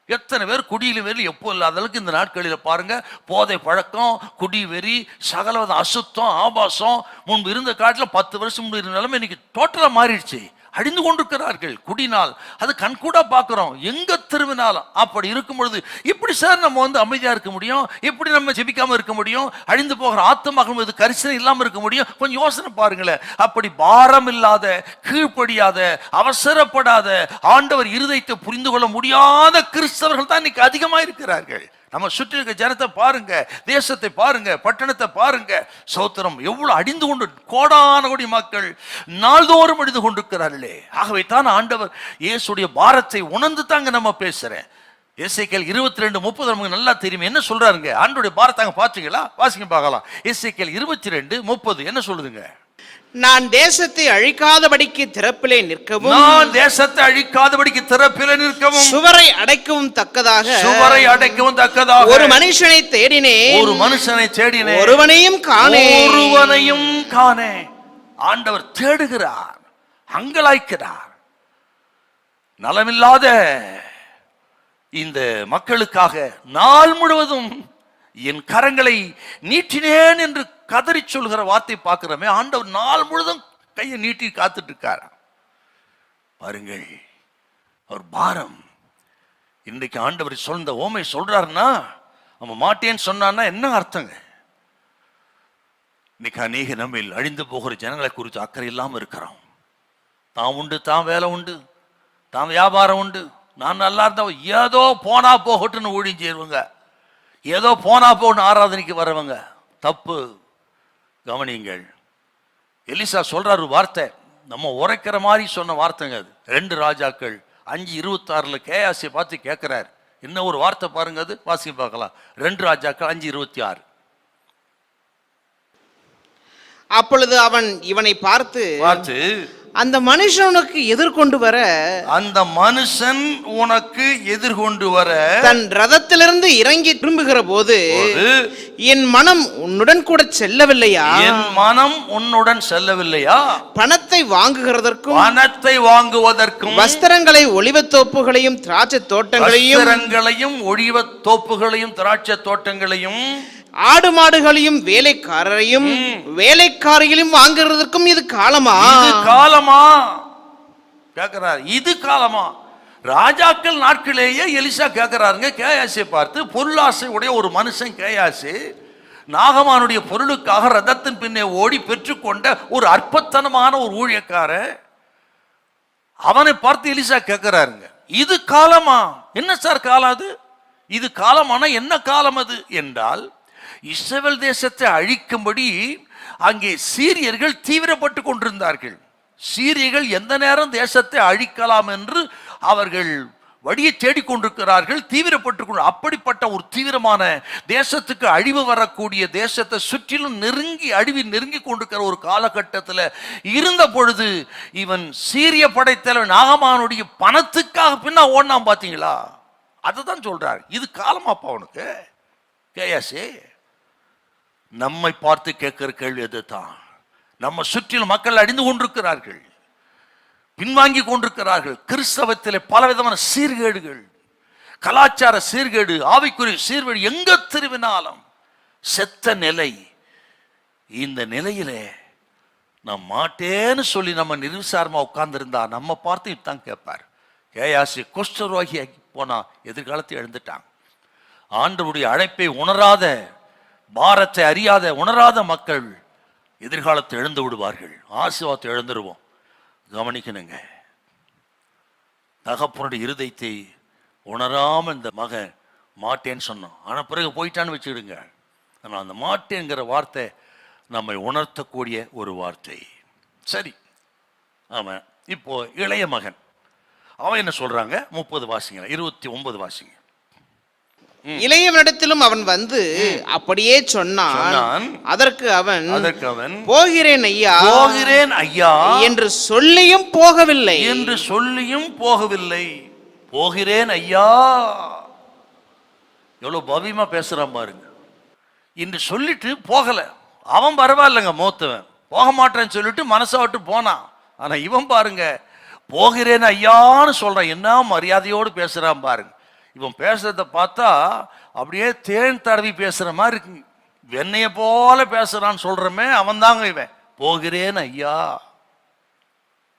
Speaker 1: எத்தனை பேர் குடியில வெறி எப்போ இல்லாத அளவுக்கு இந்த நாட்களில் பாருங்க, போதை பழக்கம், குடி வெறி, சகலவித அசுத்தம், ஆபாசம். முன்பு இருந்த காட்டில் 10 வருஷம் முன்பு இருந்த நிலைமை இன்னைக்கு டோட்டலாக மாறிடுச்சு. அழிந்து கொண்டிருக்கிறார்கள் குடினால். அது கண்கூடா பார்க்கிறோம் எங்க திரும்பினாலும். அப்படி இருக்கும் பொழுது இப்படி சார் நம்ம அமைதியா இருக்க முடியும்? எப்படி நம்ம ஜெபிக்காம இருக்க முடியும்? அழிந்து போகிற ஆத்துமகள் மீது கரிசனை இல்லாம இருக்க முடியும்? கொஞ்சம் யோசனை பாருங்களேன். அப்படி பாரம் இல்லாத, கீழ்ப்படியாத, அவசரப்படாத, ஆண்டவர் இருதயத்தை புரிந்து கொள்ள முடியாத கிறிஸ்தவர்கள் தான் இன்னைக்கு அதிகமா இருக்கிறார்கள். நம்ம சுற்றி இருக்க ஜனத்தை பாருங்க, தேசத்தை பாருங்க, பட்டணத்தை பாருங்க. சோத்திரம் எவ்வளவு அடிந்து கொண்டு கோடான கோடி மக்கள் நாள்தோறும் அடிந்து கொண்டிருக்கிறார்களே. ஆகவே தான் ஆண்டவர் இயேசுடைய பாரத்தை உணர்ந்து தாங்க நம்ம பேசுறேன். எசேக்கியேல் 22:30 நமக்கு நல்லா தெரியும் என்ன சொல்றாருங்க. ஆண்டவருடைய பாரத்தை அங்க பாத்தீங்களா? வாசிங்க பார்க்கலாம். எசேக்கியேல் 22:30 என்ன சொல்லுதுங்க?
Speaker 2: நான் தேசத்தை அழிக்காதபடிக்கு திறப்பிலே நிற்கவும்,
Speaker 1: நான் தேசத்தை அழிக்காதபடிக்கு திறப்பிலே நிற்கவும்,
Speaker 2: சுவரை அடைக்கவும் தக்கதாக,
Speaker 1: சுவரை அடைக்கவும் தக்கதாக
Speaker 2: ஒரு மனுஷனை தேடினேன்,
Speaker 1: ஒரு மனுஷனை தேடினேன்,
Speaker 2: ஒருவனையும் காணேன்,
Speaker 1: ஒருவனையும் காணேன். ஆண்டவர் தேடுகிறார், அங்கலாய்க்கிறார். நலமில்லாத இந்த மக்களுக்காக நாள் முழுவதும் என் கரங்களை நீட்டினேன் என்று கதறி சொல்கிற வார்த்தை பார்க்கிறோமே. ஆண்டவர் நாள் முழுதும் கையை நீட்டி காத்துட்டு இருக்கார் பாருங்கள். அவர் பாரம். இன்றைக்கு ஆண்டவர் சொல்ற ஓமை சொல்றாருன்னா, அவன் மாட்டேன்னு சொன்னான்னா என்ன அர்த்தங்க? இன்னைக்கு அநேக நம்மில் அழிந்து போகிற ஜனங்களை குறித்து அக்கறை இல்லாமல் இருக்கிறோம். தான் உண்டு, தான் வேலை உண்டு, தான் வியாபாரம் உண்டு, நான் நல்லா இருந்தா ஏதோ போனா போகட்டுன்னு ஊழியம் செய்வாங்க, ஏதோ போனா போகணும் ஆராதனைக்கு வரவங்க. தப்பு. கவனிங்கள். எலிசா சொல்றாரு வார்த்தை, நம்ம உரைக்கிற மாதிரி சொன்ன வார்த்தைங்க அது. 2 ராஜாக்கள் 5:26 கேயாசியை பார்த்து கேட்கிறார். என்ன ஒரு வார்த்தை பாருங்க, அது வாசி பார்க்கலாம். 2 ராஜாக்கள் 5:26.
Speaker 2: அப்பொழுது அவன் இவனை பார்த்து அந்த மனுஷன் உனக்கு எதிர்கொண்டு வர,
Speaker 1: அந்த மனுஷன் உனக்கு எதிர்கொண்டு வர
Speaker 2: தன் ரதத்திலிருந்து இறங்கி திரும்புகிற போது என் மனம் உன்னுடன் கூட செல்லவில்லையா?
Speaker 1: என் மனம் உன்னுடன் செல்லவில்லையா?
Speaker 2: பணத்தை வாங்குகிறதற்கும்,
Speaker 1: பணத்தை வாங்குவதற்கும்,
Speaker 2: வஸ்திரங்களை, ஒலிவத் தோப்புகளையும், திராட்சை தோட்டங்களையும்,
Speaker 1: ஒலிவத் தோப்புகளையும், திராட்சை தோட்டங்களையும்,
Speaker 2: ஆடு மாடுகளையும், வேலைக்காரரையும், வேலைக்காரிகளையும் வாங்குறதற்கும் இது காலமா?
Speaker 1: இது காலமா கேட்கிறார். இது காலமா? ராஜாக்கள் நாட்களிலேயே எலிசா கேட்கிறாருங்க. கேயாசியை பார்த்து, பொருளாசை உடைய ஒரு மனுஷன் கேயாசி நாகமானுடைய பொருளுக்காக ரதத்தின் பின்னே ஓடி பெற்றுக்கொண்ட ஒரு அற்பத்தனமான ஒரு ஊழியக்கார, அவனை பார்த்து எலிசா கேட்கிறாருங்க, இது காலமா? என்ன சார் காலம் அது? இது காலமான என்ன காலம் அது என்றால், இஸ்ரவேல் தேசத்தை அழிக்கும்படி அங்கே சீரியர்கள் தீவிரப்பட்டு கொண்டிருந்தார்கள். சீரியர்கள் எந்த நேரம் தேசத்தை அழிக்கலாம் என்று அவர்கள் வழியை தேடிக்கொண்டிருக்கிறார்கள், தீவிரப்பட்டு கொண்டு. அப்படிப்பட்ட ஒரு தீவிரமான தேசத்துக்கு அழிவு வரக்கூடிய, தேசத்தை சுற்றிலும் நெருங்கி கொண்டிருக்கிற ஒரு காலகட்டத்தில் இருந்த பொழுது இவன் சீரிய படைத்தலைவன் நாகமானுடைய பணத்துக்காக பின்னா ஓடினான். பார்த்தீங்களா? அதுதான் சொல்றாரு. இது காலமாப்பா அவனுக்கு. கேயாசி நம்மை பார்த்து கேட்கிற கேள்வி அதுதான். நம்ம சுற்றிலும் மக்கள் அழிந்து கொண்டிருக்கிறார்கள், பின்வாங்கி கொண்டிருக்கிறார்கள். கிறிஸ்தவத்தில் பலவிதமான சீர்கேடுகள், கலாச்சார சீர்கேடு, ஆவிக்குரிய சீர்கேடு எங்க திரும்பினாலும் செத்த நிலை. இந்த நிலையிலே நான் மாட்டேன்னு சொல்லி நம்ம நிர்விசாரமா உட்கார்ந்துருந்தா நம்ம பார்த்து இதுதான் கேட்பார். கேயாசி குஷ்டரோகியாகி போனா எதிர்காலத்தை எழுந்துட்டாங்க. ஆண்டவருடைய அழைப்பை உணராத, பாரத்தை அறியாத, உணராத மக்கள் எதிர்காலத்தை எழுந்து விடுவார்கள். ஆசீர்வாதத்தை எழுந்துருவோம். கவனிக்கணுங்க. தகப்பனுடைய இருதயத்தை உணராம இந்த மகன் மாட்டேன்னு சொன்னான். ஆனா பிறகு போயிட்டான்னு வச்சுக்கிடுங்க. ஆனால் அந்த மாட்டேங்கிற வார்த்தை நம்மை உணர்த்தக்கூடிய ஒரு வார்த்தை. சரி, ஆமாம். இப்போ இளைய மகன் அவன் என்ன சொல்றாங்க? 30 வாசிங்க, 29 வாசிங்க.
Speaker 2: இளையவனிடத்திலும் அவன் வந்து அப்படியே சொன்னான். அதற்கு அவன் போகிறேன் ஐயா,
Speaker 1: போகிறேன் ஐயா
Speaker 2: என்று சொல்லியும் போகவில்லை,
Speaker 1: போகிறேன் ஐயா. எவ்வளவு பவியமா பேசுறான் பாருங்க. என்று சொல்லிட்டு போகல. அவன் பரவாயில்லைங்க, மூத்தவன் போக மாட்டேன்னு சொல்லிட்டு மனசை விட்டு போனான். ஆனா இவன் பாருங்க, போகிறேன் ஐயான்னு சொல்றான். என்ன மரியாதையோடு பேசுறான் பாருங்க. இவன் பேசுறத பார்த்தா அப்படியே தேன் தடவி பேசுற மாதிரி இருக்கு. வெண்ணைய போல பேசுறான்னு சொல்றமே அவன் தாங்க இவன். போகிறேன் ஐயா.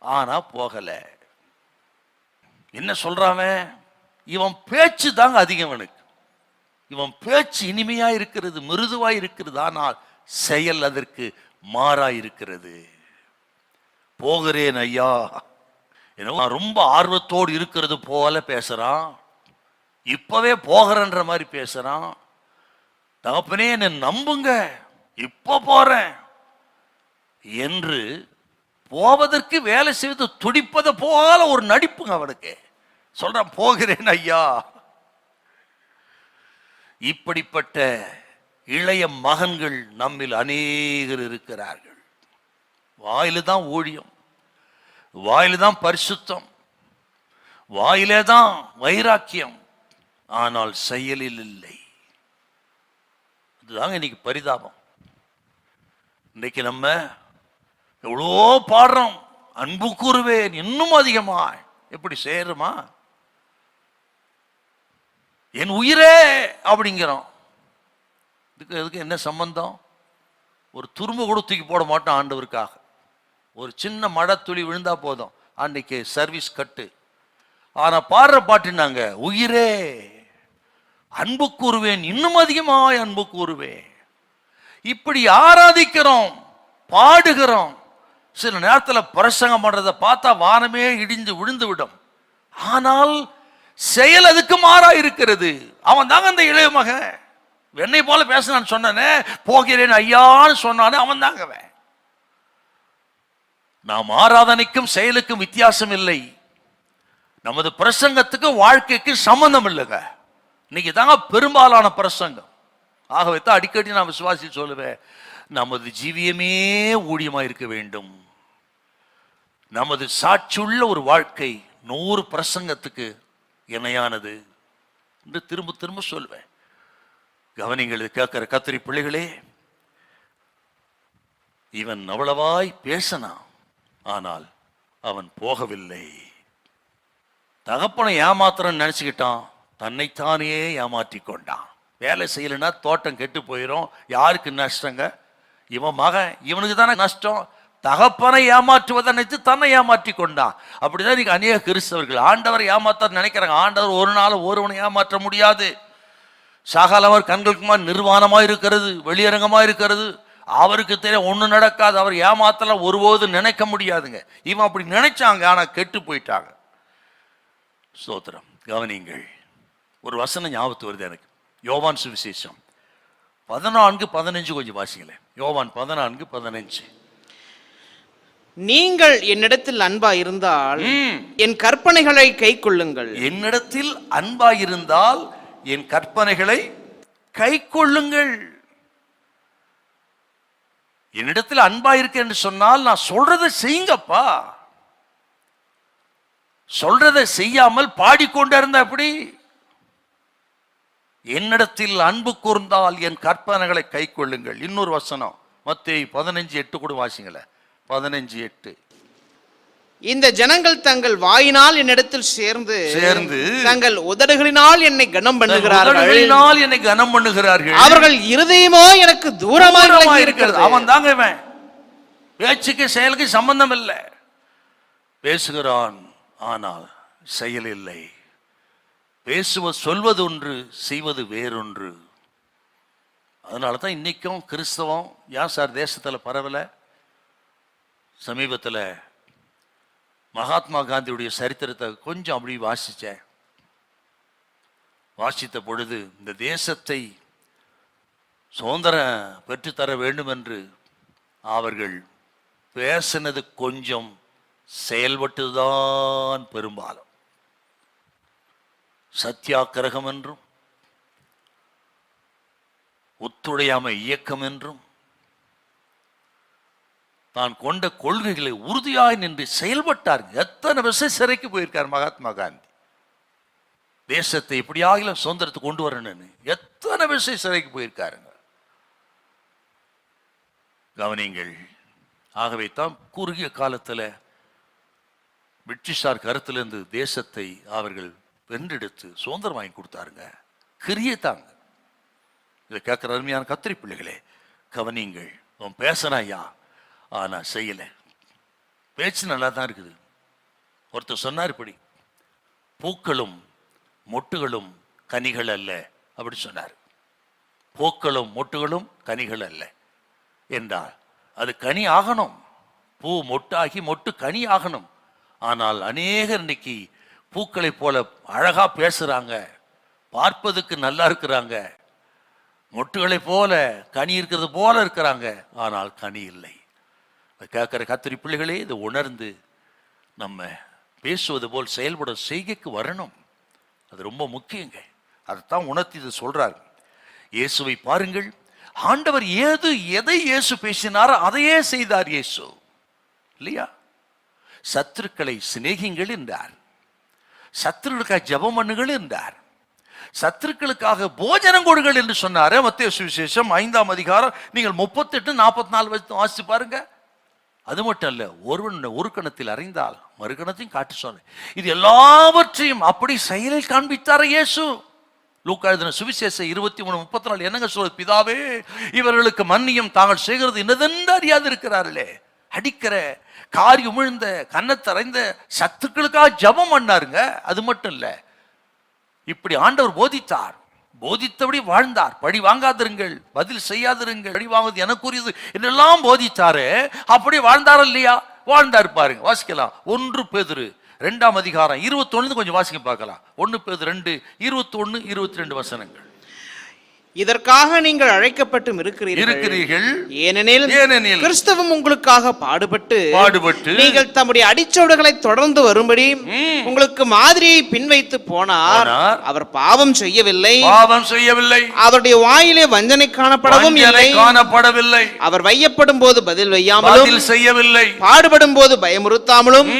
Speaker 1: ஆனா போகல. என்ன சொல்றான்? இவன் பேச்சு தாங்க அதிகம். இவன் பேச்சு இனிமையா இருக்கிறது, மிருதுவா இருக்கிறது, ஆனால் செயல் அதற்கு மாறா இருக்கிறது. போகிறேன் ஐயா, என்னவோ ரொம்ப ஆர்வத்தோடு இருக்கிறது போல பேசுறான். இப்பவே போகிறன்ற மாதிரி பேசுறான். தகப்பனே என்ன நம்புங்க, இப்ப போறேன் என்று போவதற்கு வேலை செய்வது துடிப்பதை போல ஒரு நடிப்புங்க அவனுக்கு. சொல்றான் போகிறேன் ஐயா. இப்படிப்பட்ட இளைய மகன்கள் நம்மில் அநேகர் இருக்கிறார்கள். வாயில தான் ஊழியம், வாயில தான் பரிசுத்தம், வாயிலே தான் வைராக்கியம், ஆனால் செயலில் இல்லை. இதுதாங்க இன்னைக்கு பரிதாபம். இன்னைக்கு நம்ம எவ்வளோ பாடுறோம், அன்பு கூறுவேன் இன்னும் அதிகமா, எப்படி செய்யறோமா? என் உயிரே அப்படிங்கிறோம். இதுக்கு என்ன சம்பந்தம்? ஒரு துரும்பு கூட தூக்கி போட மாட்டோம் ஆண்டவருக்காக. ஒரு சின்ன மழை துளி விழுந்தா போதும், அன்னைக்கு சர்வீஸ் கட்டு. ஆனா பாடுற பாட்டுனாங்க, உயிரே அன்பு கூறுவேன் இன்னும் அதிகமாய் அன்பு கூறுவேன். இப்படி ஆராதிக்கிறோம், பாடுகிறோம். சில நேரத்தில் பிரசங்கம் பண்றதை பார்த்தா வானமே இடிந்து விழுந்து விடும். ஆனால் செயல் அதுக்கு மாறா இருக்கிறது. அவன் தாங்க அந்த இளைய மகன். என்னை போல பேசினான்னு சொன்னானே, போகிறேன் ஐயான்னு சொன்னானே, அவன் தாங்க. நாம் ஆராதனைக்கும் செயலுக்கும் வித்தியாசம் இல்லை. நமது பிரசங்கத்துக்கு வாழ்க்கைக்கு சம்பந்தம் இல்லைங்க. இன்னைக்கு தாங்க பெரும்பாலான பிரசங்கம். ஆகவே தான் அடிக்கடி நான் விசுவாசி சொல்லுவேன், நமது ஜீவியமே ஊழியமாக இருக்க வேண்டும். நமது சாட்சியுள்ள ஒரு வாழ்க்கை 100 பிரசங்கத்துக்கு இணையானது என்று திரும்ப திரும்ப சொல்வேன். கவனிங்கள், கேட்கிற கத்திரி பிள்ளைகளே, இவன் அவ்வளவாய் பேசினான், ஆனால் அவன் போகவில்லை. தகப்பனை ஏமாத்திரன்னு நினைச்சுக்கிட்டான், தன்னைத்தானே ஏமாற்றி கொண்டான். வேலை செய்யலைன்னா தோட்டம் கெட்டு போயிடும். யாருக்கு நஷ்டங்க? இவன் மகன், இவனுக்கு தானே நஷ்டம். தகப்பனை ஏமாற்றுவதை நினைத்து தன்னை ஏமாற்றி கொண்டான். அப்படிதான் இன்னைக்கு அநேக கிறிஸ்தவர்கள் ஆண்டவரை ஏமாத்த நினைக்கிறாங்க. ஆண்டவர் ஒரு நாள் ஒருவனை ஏமாற்ற முடியாது. சகலவர் கண்களுக்குமா நிர்வாணமா இருக்கிறது, வெளியரங்கமா இருக்கிறது. அவருக்கு தெரிய ஒண்ணு நடக்காது. அவர் ஏமாத்தல ஒருபோது நினைக்க முடியாதுங்க. இவன் அப்படி நினைச்சாங்க, ஆனா கெட்டு போயிட்டாங்க. ஸ்தோத்திரம். கவனிங்கள், ஒரு வசனம் ஞாபகத்து வருது எனக்கு. யோவான் சுவிசேஷம் 14:15 கொஞ்சம் வாசிங்களேன். யோவான் 14:15.
Speaker 2: நீங்கள் என்னிடத்தில் அன்பா இருந்தால் என் கற்பனைகளை கை கொள்ளுங்கள்.
Speaker 1: என்னிடத்தில் அன்பா இருந்தால் என் கற்பனைகளை கை கொள்ளுங்கள். என்னிடத்தில் அன்பா இருக்கு என்று சொன்னால் நான் சொல்றதை செய்யுங்கப்பா. சொல்றதை செய்யாமல் பாடிக்கொண்டே இருந்தா எப்படி? என்னிடத்தில் அன்பு கூர்ந்தால் என் கற்பனைகளை கை கொள்ளுங்கள். இன்னொரு வசனம் மத்தேயு 15:8 கூட வாசிங்களேன். 15:8.
Speaker 2: இந்த ஜனங்கள் தங்கள் வாயினால் என்னிடத்தில் சேர்ந்து தங்கள் உதடுகளினால் என்னை கனம் பண்ணுகிறார்கள். அவர்கள் இருதயமோ எனக்கு தூரமாக இருக்கிறது.
Speaker 1: அவன் தாங்க இவன். பேச்சுக்கு செயலுக்கு சம்பந்தம் இல்லை. பேசுகிறான், ஆனால் செயல் இல்லை. சொல்வது ஒன்று, செய்வது வேறொன்று. அதனால தான் இன்னைக்கும் கிறிஸ்தவம் ஏன் சார் தேசத்தில் பரவல? சமீபத்தில் மகாத்மா காந்தியுடைய சரித்திரத்தை கொஞ்சம் அப்படி வாசித்த பொழுது, இந்த தேசத்தை சுதந்திரம் பெற்றுத்தர வேண்டும் என்று அவர்கள் பேசினது கொஞ்சம், செயல்பட்டுதான் பெரும்பாலும். சத்தியாகிரகம் என்றும் ஒத்துழையாமை இயக்கம் என்றும் தான் கொண்ட கொள்கைகளை உறுதியாய் நின்று செயல்பட்டார். எத்தனை வருஷம் சிறைக்கு போயிருக்கார் மகாத்மா காந்தி. தேசத்தை எப்படியாக சுதந்திரத்தை கொண்டு வரணும்னு எத்தனை வருஷம் சிறைக்கு போயிருக்காருங்க. கவனிங்கள். ஆகவே தான் குறுகிய காலத்தில் பிரிட்டிஷார் கருத்திலிருந்து தேசத்தை அவர்கள் வென்றெடுத்து சுதந்திரம் வாங்கி கொடுத்தாருங்க. கிரியை தாங்க. இதை கேட்கிற அருமையான கத்திரி பிள்ளைகளே, கவனிங்கள். அவன் பேசினாயா, ஆனா செய்யல. பேச்சு நல்லா தான் இருக்குது. ஒருத்தர் சொன்னார் இப்படி, பூக்களும் மொட்டுகளும் கனிகள் அல்ல அப்படி சொன்னார். பூக்களும் மொட்டுகளும் கனிகள் அல்ல என்றால் அது கனி ஆகணும், பூ மொட்டாகி மொட்டு கனி ஆகணும். ஆனால் அநேகர் இன்னைக்கு பூக்களை போல அழகா பேசுறாங்க, பார்ப்பதுக்கு நல்லா இருக்கிறாங்க, மொட்டுகளை போல கனி இருக்கிறது போல இருக்கிறாங்க, ஆனால் கனி இல்லை. கேட்கிற கத்திரி பிள்ளைகளே இதை உணர்ந்து நம்ம பேசுவது போல் செயல்பட செய்கைக்கு வரணும். அது ரொம்ப முக்கியங்க. அதைத்தான் உணர்த்தி இது சொல்றாரு. இயேசுவை பாருங்கள், ஆண்டவர் எதை இயேசு பேசினாரோ அதையே செய்தார் இயேசு, இல்லையா? சத்துருக்களை சிநேகிங்கள் என்றார், சத்துருக்களுக்காக ஜெபம் பண்ணுங்கள் என்றார், சத்துருக்களுக்காக போஜனம் கொடுங்கள் என்று சொன்னார். மத்தேயு சுவிசேஷம் 5ஆம் அதிகாரம் நீங்கள் 38-44 வாசித்து பாருங்க. அது மட்டும் அல்ல, ஒருவன் ஒரு கணத்தில் அறிந்தால் மறு கணத்தையும் காட்டு சொன்ன, இது எல்லாவற்றையும் அப்படி செயலில் காண்பித்தார இயேசு. லூக்கா எழுதின சுவிசேஷம் 23:34 என்னங்க சொல்றது? பிதாவே, இவர்களுக்கு மன்னியும், தாங்கள் செய்கிறது என்னதென்று அறியாது இருக்கிறார்களே. அடிக்கிற, காரி உமிழ்ந்த, கன்னத்தரைந்த சத்துக்களுக்காக ஜெபம் பண்ணாருங்க. அது மட்டும் இல்ல, இப்படி ஆண்டவர் போதித்தார், போதித்தபடி வாழ்ந்தார். பழி வாங்காதிருங்கள், பதில் செய்யாதிருங்கள், பழி வாங்குவது எனக்குரியது என்னெல்லாம் போதித்தாரு. அப்படி வாழ்ந்தார் இல்லையா? வாழ்ந்தார். பாருங்க, வாசிக்கலாம். 1 பேதுரு 2ஆம் அதிகாரம் 21 கொஞ்சம் வாசிக்க பார்க்கலாம். 1 பேதுரு 2:21-22 வசனங்கள்.
Speaker 2: இதற்காக நீங்கள் அழைக்கப்பட்டும் இருக்கிறீர்கள், ஏனெனில் கிறிஸ்துவும் உங்களுக்காக பாடுபட்டு நீங்கள் தம்முடைய அடிச்சோடுகளை தொடர்ந்து வரும்படி உங்களுக்கு மாதிரியை பின்வைத்து போனார். அவர் பாவம் செய்யவில்லை, அவருடைய வாயிலே வஞ்சனை காணப்படவும் இல்லை. அவர் வையப்படும் போது பதில் வையாமலும் செய்யவில்லை, பாடுபடும் போது பயமுறுத்தாமலும்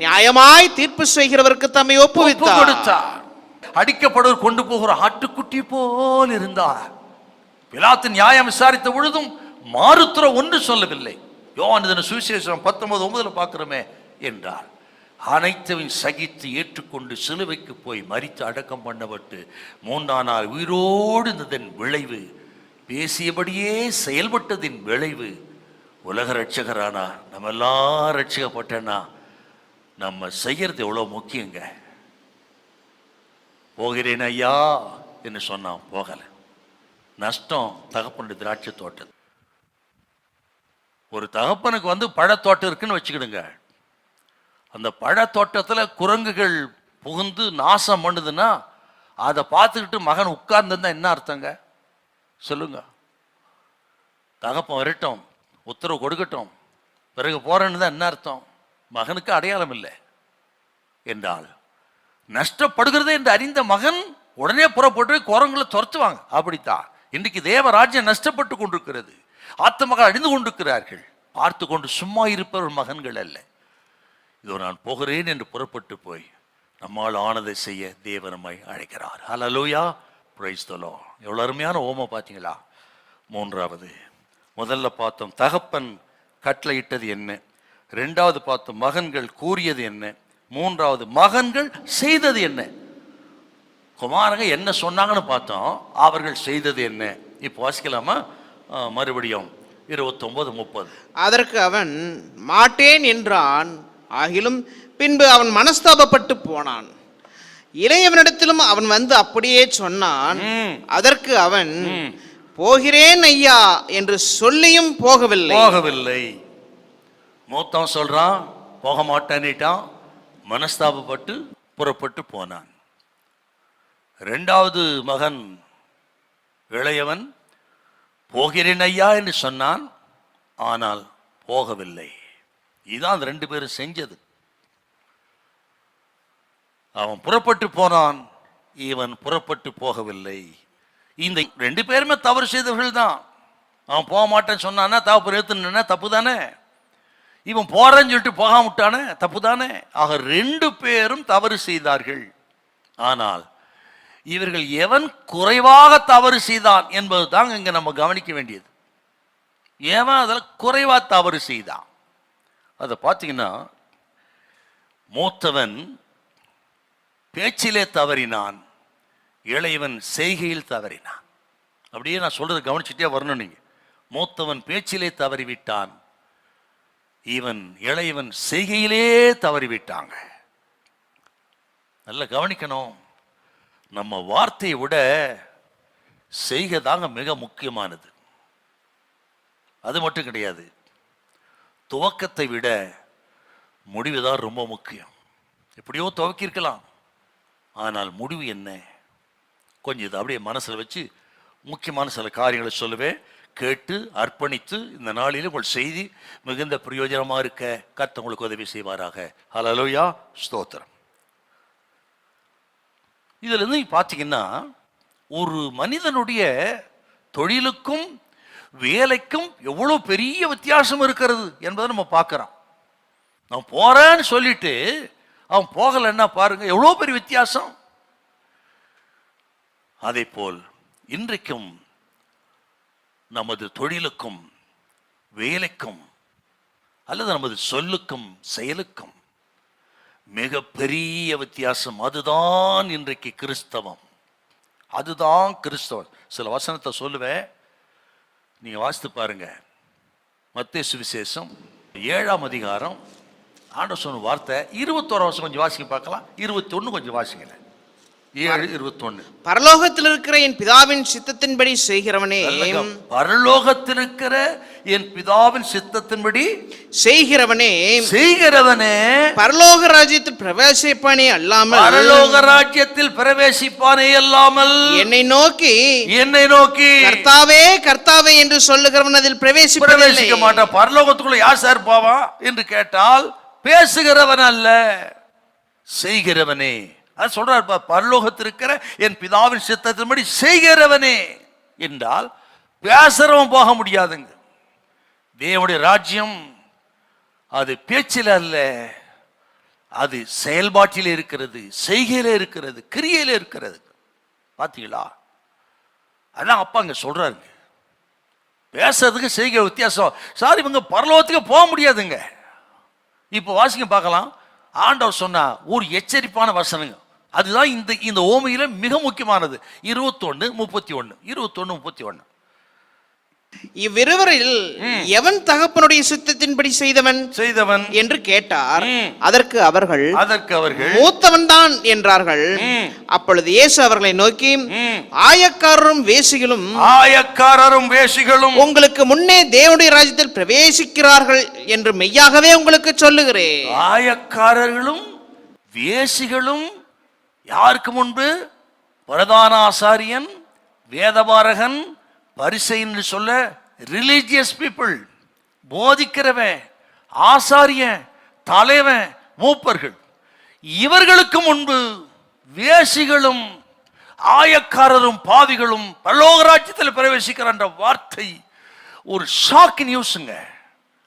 Speaker 2: நியாயமாய் தீர்ப்பு செய்கிறவருக்கு தம்மை ஒப்புவித்தார்.
Speaker 1: அடிக்கப்படுவர் கொண்டு போகிற ஆட்டுக்குட்டி போல் இருந்தார். பிலாத்து நியாயம் விசாரித்த பொழுதும் மாறுத்துற ஒன்று சொல்லவில்லை. யோவான் சுவிசேஷம் 19:9 பார்க்கிறோமே என்றார். அனைத்தையும் சகித்து ஏற்றுக்கொண்டு சிலுவைக்கு போய் மரித்து அடக்கம் பண்ணப்பட்டு 3ஆம் நாள் உயிரோடு இருந்ததன் விளைவு, பேசியபடியே செயல்பட்டதின் விளைவு உலக ரட்சகரானா. நம்ம எல்லாம் ரட்சிக்கப்பட்டனா நம்ம செய்யறது எவ்வளவு முக்கியங்க. போகிறேன் ஐயா என்று சொன்னான், போகல. நஷ்டம் தகப்பனுடைய திராட்சை தோட்டம். ஒரு தகப்பனுக்கு பழத்தோட்டம் இருக்குன்னு வச்சுக்கிடுங்க. அந்த பழத்தோட்டத்தில் குரங்குகள் புகுந்து நாசம் பண்ணுதுன்னா அதை பார்த்துக்கிட்டு மகன் உட்கார்ந்துருந்தா என்ன அர்த்தங்க சொல்லுங்க? தகப்பன் வரட்டும், உத்தரவு கொடுக்கட்டும், பிறகு போறேன்னு தான் என்ன அர்த்தம்? மகனுக்கு அடையாளம் இல்லை என்றால் நஷ்டப்படுகிறது என்று அறிந்த மகன் உடனே புறப்பட்டு குரங்களை துரத்துவாங்க. அப்படித்தான் இன்றைக்கு தேவராஜ்யம் நஷ்டப்பட்டு கொண்டிருக்கிறது. ஆத்மகள் அழிந்து கொண்டிருக்கிறார்கள். பார்த்து கொண்டு சும்மா இருப்பவர் மகன்கள் அல்ல. இதோ நான் போகிறேன் என்று புறப்பட்டு போய் நம்மால் ஆனதை செய்ய தேவன் நம்மை அழைக்கிறார். ஹல்லேலூயா, பிரைஸ் தி லார்ட். எவ்வளவு அருமையான ஓமை பார்த்தீங்களா? 3வது, முதல்ல பார்த்தோம் தகப்பன் கட்டளையிட்டது என்ன, 2வது பார்த்தோம் மகன்கள் கூறியது என்ன, 3வது மகன்கள் செய்தது என்ன. குமாரங்க என்ன சொன்னாங்கன்னு பார்த்தோம், அவர்கள் செய்தது என்ன. இப்போ வாசிக்கலாமா? மறுபடியும் 29:30.
Speaker 2: அதற்கு அவன் மாட்டேன் என்றான். ஆகிலும் பின்பு அவன் மனஸ்தாபப்பட்டு போனான். இளையவனிடத்திலும் அவன் அப்படியே சொன்னான். அதற்கு அவன் போகிறேன் ஐயா என்று சொல்லியும் போகவில்லை.
Speaker 1: மூத்தவன் சொல்றான், போக மாட்டேன்னுட்டான், மனஸ்தாபப்பட்டு புறப்பட்டு போனான். 2வது மகன் இளையவன் போகிறேன் ஐயா என்று சொன்னான், ஆனால் போகவில்லை. இதுதான் அந்த 2 பேரும் செஞ்சது. அவன் புறப்பட்டு போனான், இவன் புறப்பட்டு போகவில்லை. இந்த 2 பேருமே தவறு செய்தவர்கள் தான். அவன் போக மாட்டேன்னு சொன்னானா தப்பு ஏத்துனா தப்பு தானே, இவன் போறேன்னு சொல்லிட்டு போகாம விட்டானே தப்பு தானே. ஆக 2 பேரும் தவறு செய்தார்கள். ஆனால் இவர்கள் எவன் குறைவாக தவறு செய்தான் என்பது தான் இங்க நம்ம கவனிக்க வேண்டியது. எவன் அதில் குறைவா தவறு செய்தான் அதை பார்த்தீங்கன்னா, மூத்தவன் பேச்சிலே தவறினான், இளையவன் செய்கையில் தவறினான். அப்படியே நான் சொல்றது கவனிச்சுட்டே வரணும். நீங்க மூத்தவன் பேச்சிலே தவறிவிட்டான், இவன் இளையவன் செய்கையிலே தவறிவிட்டாங்க. நல்லா கவனிக்கணும், நம்ம வார்த்தையை விட செய்கை தாங்க மிக முக்கியமானது. அது மட்டும் கிடையாது, துவக்கத்தை விட முடிவுதான் ரொம்ப முக்கியம். எப்படியோ துவக்கியிருக்கலாம், ஆனால் முடிவு என்ன? கொஞ்சம் இதை அப்படியே மனசில் வச்சு முக்கியமான சில காரியங்களை சொல்லுவேன். கேட்டு அர்ப்பணித்து இந்த நாளில் உங்கள் செய்தி மிகுந்த பிரயோஜனமாக இருக்க கர்த்தர் உங்களுக்கு உதவி செய்வாராக. ஹல்லேலூயா, ஸ்தோத்திரம். இதுல இருந்து பார்த்தீங்கன்னா, ஒரு மனிதனுடைய தொழிலுக்கும் வேலைக்கும் எவ்வளோ பெரிய வித்தியாசம் இருக்கிறது என்பதை நம்ம பார்க்குறோம். நான் போறேன்னு சொல்லிட்டு அவன் போகலைன்னா பாருங்க எவ்வளோ பெரிய வித்தியாசம். அதே போல் இன்றைக்கும் நமது தொழிலுக்கும் வேலைக்கும் அல்லது நமது சொல்லுக்கும் செயலுக்கும் மிக பெரிய வித்தியாசம். அதுதான் இன்றைக்கு கிறிஸ்தவம், அதுதான் கிறிஸ்தவம். சில வசனத்தை சொல்லுவேன், நீங்க வாசித்து பாருங்க. மத்தேயு சுவிசேஷம் 7ஆம் அதிகாரம் ஆண்டவர் சொன்ன வார்த்தை 21 வருஷம் கொஞ்சம் வாசிக்க பார்க்கலாம். 21 கொஞ்சம் வாசிக்கல. 7:21.
Speaker 2: பரலோகத்தில் இருக்கிற என் பிதாவின் சித்தத்தின்படி செய்கிறவனே,
Speaker 1: பரலோகத்தில் இருக்கிற என் பிதாவின் சித்தத்தின்படி
Speaker 2: செய்கிறவனே
Speaker 1: பரலோக
Speaker 2: ராஜ்யத்தில் பிரவேசிப்பானே அல்லாமல்,
Speaker 1: பரலோக ராஜ்யத்தில் பிரவேசிப்பானே அல்லாமல்
Speaker 2: என்னை நோக்கி கர்த்தாவே கர்த்தாவே என்று சொல்லுகிறவன் அதில் பிரவேசிக்க
Speaker 1: மாட்டான். பரலோகத்துக்குள்ள யார் சார் போவான் என்று கேட்டால் பேசுகிறவன் அல்ல, செய்கிறவனே. அது சொல்றார், பரலோகத்தில் இருக்கிற என் பிதாவின் சித்தத்தின்படி செய்கிறவனே என்றால் பேசுறவன் போக முடியாதுங்க. தேவனுடைய ராஜ்யம் அது பேச்சில் அல்ல, அது செயல்பாட்டில் இருக்கிறது, செய்கையில இருக்கிறது, கிரியையில இருக்கிறது. பாத்தீங்களா? அதான் அப்பா அங்க சொல்றாருங்க, பேசுறதுக்கு செய்கை வித்தியாசம். சார் இவங்க பரலோகத்துக்கு போக முடியாதுங்க. இப்போ வாசிக்க பார்க்கலாம். ஆண்டவர் சொன்னா ஒரு எச்சரிப்பான வசனங்க, அதுதான் இந்த ஓமையில மிக முக்கியமானது. 21:31
Speaker 2: இவ்விருவரில் எவன் தகப்பனுடைய சித்தத்தின்படி செய்தவன் என்று கேட்டார். அதற்கு அவர்கள் மூத்தவன் தான் என்றார்கள். அப்பொழுது இயேசு அவர்களை நோக்கி, ஆயக்காரரும் வேசிகளும் உங்களுக்கு முன்னே தேவனுடைய ராஜ்யத்தில் பிரவேசிக்கிறார்கள் என்று மெய்யாகவே உங்களுக்கு சொல்லுகிறேன்.
Speaker 1: ஆயக்காரர்களும் வேசிகளும் யாருக்கு முன்பு? பிரதான ஆசாரியன், வேதபாரகன், பரிசேயன் சொல்ல ரிலீஜியஸ் பீப்புள், போதிக்கிறவன், ஆசாரியன், தலைவன், மூப்பர்கள், இவர்களுக்கு முன்பு வேசிகளும் ஆயக்காரரும் பாவிகளும் பரலோக ராஜ்யத்தில் பிரவேசிக்கிற என்ற வார்த்தை ஒரு ஷாக் நியூஸுங்க.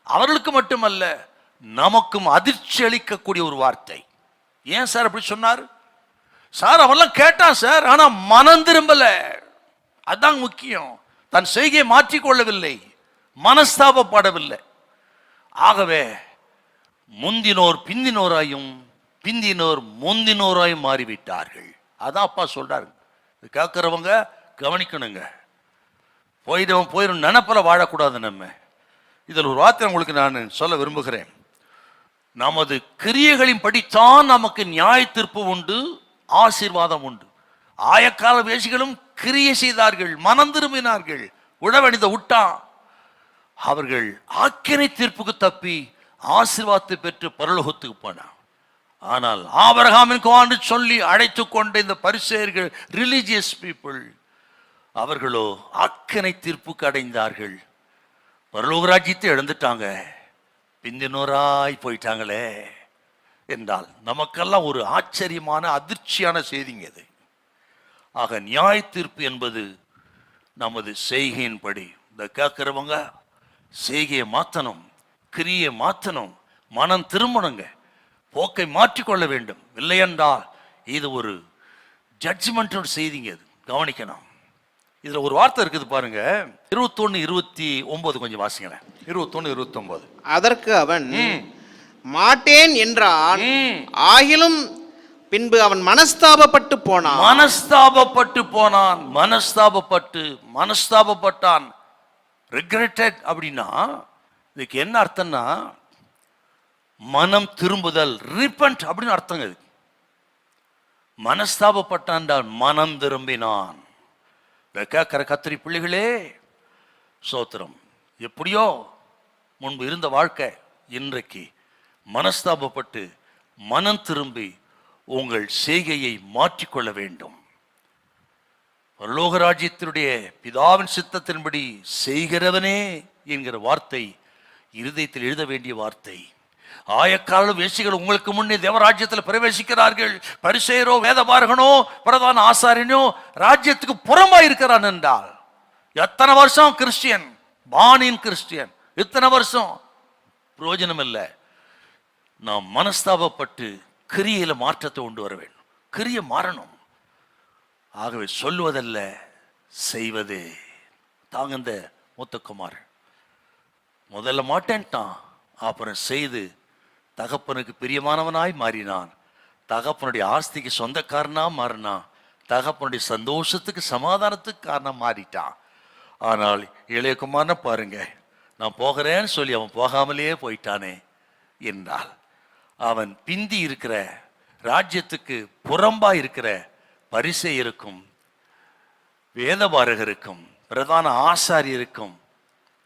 Speaker 1: அவர்களுக்கு மட்டுமல்ல, நமக்கும் அதிர்ச்சி அளிக்கக்கூடிய ஒரு வார்த்தை. ஏன் சார் அப்படி சொன்னார்? சார் அவெல்லாம் கேட்டான் சார், ஆனா மனம் திரும்பல. அதான் முக்கியம். தன் செய்கையை மாற்றிக்கொள்ளவில்லை, மனஸ்தாபப்படவில்லை. ஆகவே முந்தினோர் பிந்தினோராயும் பிந்தினோர் முந்தினோராயும் மாறிவிட்டார்கள். அதான் அப்பா சொல்றாரு. கேட்கிறவங்க கவனிக்கணுங்க. போயிடும் நினைப்பல வாழக்கூடாது. நம்ம இதில் ஒரு வார்த்தை உங்களுக்கு நான் சொல்ல விரும்புகிறேன். நமது கிரியைகளின் படித்தான் நமக்கு நியாய தீர்ப்பு உண்டு, ஆசீர்வாதம் உண்டு. ஆயக்கால வேசிகளும் கிரியை செய்தார்கள், மனம் திரும்பினார்கள், உழவணிந்த விட்டான். அவர்கள் ஆக்கினை தீர்ப்புக்கு தப்பி ஆசீர்வாதத்தை பெற்று பரலோகத்துக்கு போனான். ஆனால் ஆபிரகாமின் குமாரன் சொல்லி அழைத்து கொண்ட இந்த பரிசேயர்கள், ரிலீஜியஸ் பீப்புள், அவர்களோ ஆக்கினை தீர்ப்புக்கு அடைந்தார்கள், பரலோக ராஜ்யத்தை இழந்துட்டாங்க, பிந்தினோராய் போயிட்டாங்களே என்றால் நமக்கெல்லாம் ஒரு ஆச்சரியமான அதிர்ச்சியான செய்திங்க இது. ஆக நியாய தீர்ப்பு என்பது நமது செய்கையின்படி. இந்த கேட்கிறவங்க செய்கையை மாற்றணும், கிரியை மாற்றணும், மனம் திரும்பணுங்க, போக்கை மாற்றிக்கொள்ள வேண்டும். இல்லை என்றால் இது ஒரு ஜட்ஜ்மெண்டோட செய்திங்க. இது கவனிக்கணும். இதுல ஒரு வார்த்தை இருக்குது பாருங்க, 21:29 கொஞ்சம் வாசிங்களேன். 21:29.
Speaker 2: அதற்கு அவன் மாட்டேன் என்றான். ஆகிலும் பின்பு அவன் மனஸ்தாபப்பட்டு
Speaker 1: மனஸ்தாபப்பட்டான். ரிக்ரெட்டட் அப்படின்னா இதுக்கு என்ன அர்த்தம்னா, மனம் திரும்புதல், ரிப்பன்ட் அப்படின்னு அர்த்தங்க. இது மனஸ்தாபப்பட்டான், மனம் திரும்பினான். கேட்கிற கத்திரி பிள்ளைகளே, சோத்திரம். எப்படியோ முன்பு இருந்த வாழ்க்கை இன்றைக்கு மனஸ்தாபப்பட்டு மனம் திரும்பி உங்கள் செய்கையை மாற்றிக்கொள்ள வேண்டும். பரலோக ராஜ்யத்தினுடைய பிதாவின் சித்தத்தின்படி செய்கிறவனே என்கிற வார்த்தை இருதயத்தில் எழுத வேண்டிய வார்த்தை. ஆயக்காரர்களும் வேசிகள் உங்களுக்கு முன்னே தேவராஜ்யத்தில் பிரவேசிக்கிறார்கள். பரிசேயரோ வேதபாரகனோ பிரதான ஆசாரியனோ ராஜ்யத்துக்கு புறம்பாய் இருக்கிறான் என்றால், எத்தனை வருஷம் கிறிஸ்டியன், பானின் கிறிஸ்டியன், இத்தனை வருஷம் பிரயோஜனம் இல்லை. நாம் மனஸ்தாபப்பட்டு கிரியையில மாற்றத்தை கொண்டு வர வேண்டும். கிரியை மாறணும். ஆகவே சொல்லுவதல்ல, செய்வதே. தாங்க இந்த மூத்தகுமார் முதல்ல மாட்டேன்ட்டான், அப்புறம் செய்து தகப்பனுக்கு பிரியமானவனாய் மாறினான். தகப்பனுடைய ஆஸ்திக்கு சொந்தக்காரனா மாறினான். தகப்பனுடைய சந்தோஷத்துக்கு சமாதானத்துக்கு காரணம் மாறிட்டான். ஆனால் இளையகுமாரனை பாருங்க, நான் போகிறேன்னு சொல்லி அவன் போகாமலேயே போயிட்டானே என்றால், அவன் பிந்தி இருக்கிற ராஜ்யத்துக்கு புறம்பா இருக்கிற பரிசேயருக்கும் வேதபாரகருக்கும் பிரதான ஆசாரியருக்கும்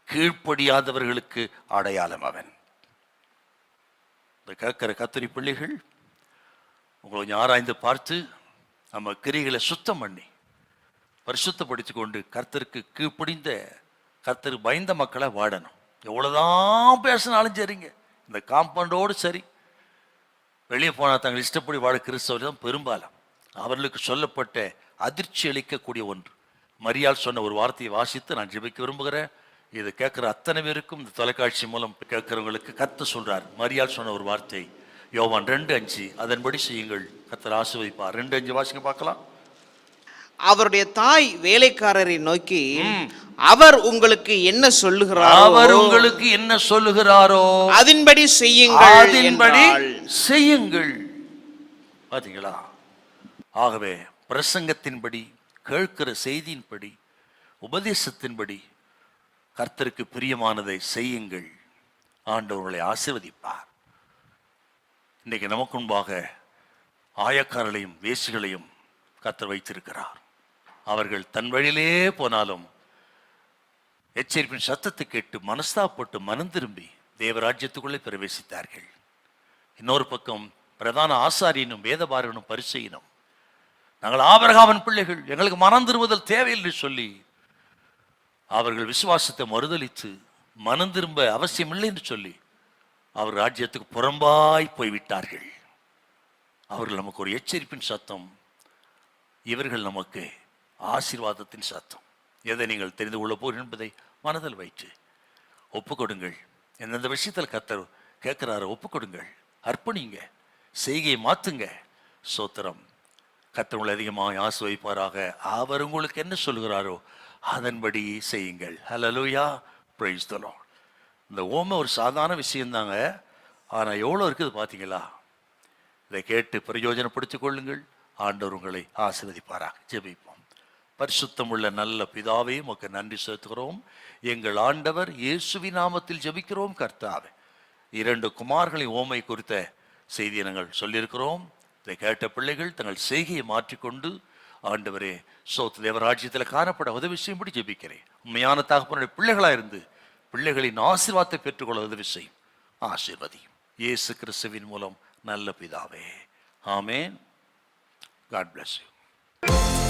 Speaker 1: கீழ்ப்படியாதவர்களுக்கு அடையாளம் அவன். இந்த கேட்கிற கத்திரி பிள்ளைகள், உங்களை கொஞ்சம் ஆராய்ந்து பார்த்து நம்ம கிரிகளை சுத்தம் பண்ணி பரிசுத்தப்படுத்தி கொண்டு கர்த்தருக்கு கீழ்ப்படிந்த, கர்த்தருக்கு பயந்த மக்களை வாழணும். எவ்வளவுதான் பேசினாலும் சரிங்க, இந்த காம்பவுண்டோடு சரி. வெளியே போனால் தங்கள் இஷ்டப்படி வாழ கிறிஸ்தவர்கள் தான் பெரும்பாலும். அவர்களுக்கு சொல்லப்பட்ட அதிர்ச்சி அளிக்கக்கூடிய ஒன்று. மரியாள் சொன்ன ஒரு வார்த்தையை வாசித்து நான் ஜெபிக்க விரும்புகிறேன். இதை கேட்குற அத்தனை பேருக்கும் இந்த தொலைக்காட்சி மூலம் கேட்கிறவங்களுக்கு கர்த்தர் சொல்றார். மரியாள் சொன்ன ஒரு வார்த்தை, யோவான் 2:5, அதன்படி செய்யுங்கள், கர்த்தர் ஆசீர்வதிப்பார். 2:5 வாசிங்க பார்க்கலாம்.
Speaker 2: அவருடைய தாய் வேலைக்காரரை நோக்கி, அவர் உங்களுக்கு என்ன சொல்லுகிறாரோ,
Speaker 1: அவர் உங்களுக்கு என்ன சொல்லுகிறாரோ
Speaker 2: அதன்படி செய்யுங்கள்,
Speaker 1: அதன்படி செய்யுங்கள். பாத்தீங்களா? ஆகவே பிரசங்கத்தின்படி, கேட்கிற செய்தியின்படி, உபதேசத்தின்படி கர்த்தருக்கு பிரியமானதை செய்யுங்கள். ஆண்டவர்களை ஆசீர்வதிப்பார். இன்னைக்கு நமக்கு முன்பாக ஆயக்காரர்களையும் வேசிகளையும் கர்த்தர் வைத்திருக்கிறார். அவர்கள் தன் வழியிலே போனாலும் எச்சரிப்பின் சத்தத்தை கேட்டு மனஸ்தாப்பட்டு மனம் திரும்பி தேவராஜ்யத்துக்குள்ளே பிரவேசித்தார்கள். இன்னொரு பக்கம் பிரதான ஆசாரியனும் வேதபாரகனும் பரிசேயனும், நாங்கள் ஆபிரகாமின் பிள்ளைகள், எங்களுக்கு மனம் திரும்புதல் தேவையில்லை சொல்லி அவர்கள் விசுவாசத்தை மறுதலித்து மனம் திரும்ப அவசியம் இல்லை என்று சொல்லி அவர் ராஜ்யத்துக்கு புறம்பாய் போய்விட்டார்கள். அவர்கள் நமக்கு ஒரு எச்சரிப்பின் சத்தம், இவர்கள் நமக்கு ஆசீர்வாதத்தின் சத்தம். எதை நீங்கள் தெரிந்து கொள்ள போகிறீர்கள் என்பதை மனதில் வைத்து ஒப்புக்கொடுங்கள். எந்தெந்த விஷயத்தில் கர்த்தர் கேட்கிறாரோ ஒப்புக்கொடுங்கள், அர்ப்பணிங்க, செய்கையை மாற்றுங்க. சோத்திரம். கர்த்தர் உங்களை அதிகமாக ஆசீர்வதிப்பாராக. அவர் உங்களுக்கு என்ன சொல்கிறாரோ அதன்படி செய்யுங்கள். ஹல்லேலூயா, பிரைஸ் தி லார்ட். இந்த ஓமை ஒரு சாதாரண விஷயம்தாங்க, ஆனால் எவ்வளோ இருக்குது பார்த்தீங்களா? இதை கேட்டு பிரயோஜனப்படுத்திக் கொள்ளுங்கள். ஆண்டவர் உங்களை ஆசீர்வதிப்பாராக. ஜெபிப்போம். பரிசுத்தம் உள்ள நல்ல பிதாவே, உமக்கு நன்றி செலுத்துகிறோம். எங்கள் ஆண்டவர் இயேசுவின் நாமத்தில் ஜெபிக்கிறோம். கர்த்தாவே, 2 குமார்களை ஓமை குறித்த செய்தியை நாங்கள் சொல்லியிருக்கிறோம். இதை கேட்ட பிள்ளைகள் தங்கள் செய்கையை மாற்றிக்கொண்டு ஆண்டவரே சோத்து தேவராஜ்யத்தில் காணப்பட உதவி செய்யும்படி ஜெபிக்கிறேன். உண்மையான தகப்பனுடைய பிள்ளைகளாக இருந்து பிள்ளைகளின் ஆசீர்வாதத்தை பெற்றுக்கொள்ள உதவி செய்யும். ஆசீர்வதியும் இயேசு கிறிஸ்துவின் மூலம் நல்ல பிதாவே, ஆமென். God bless you.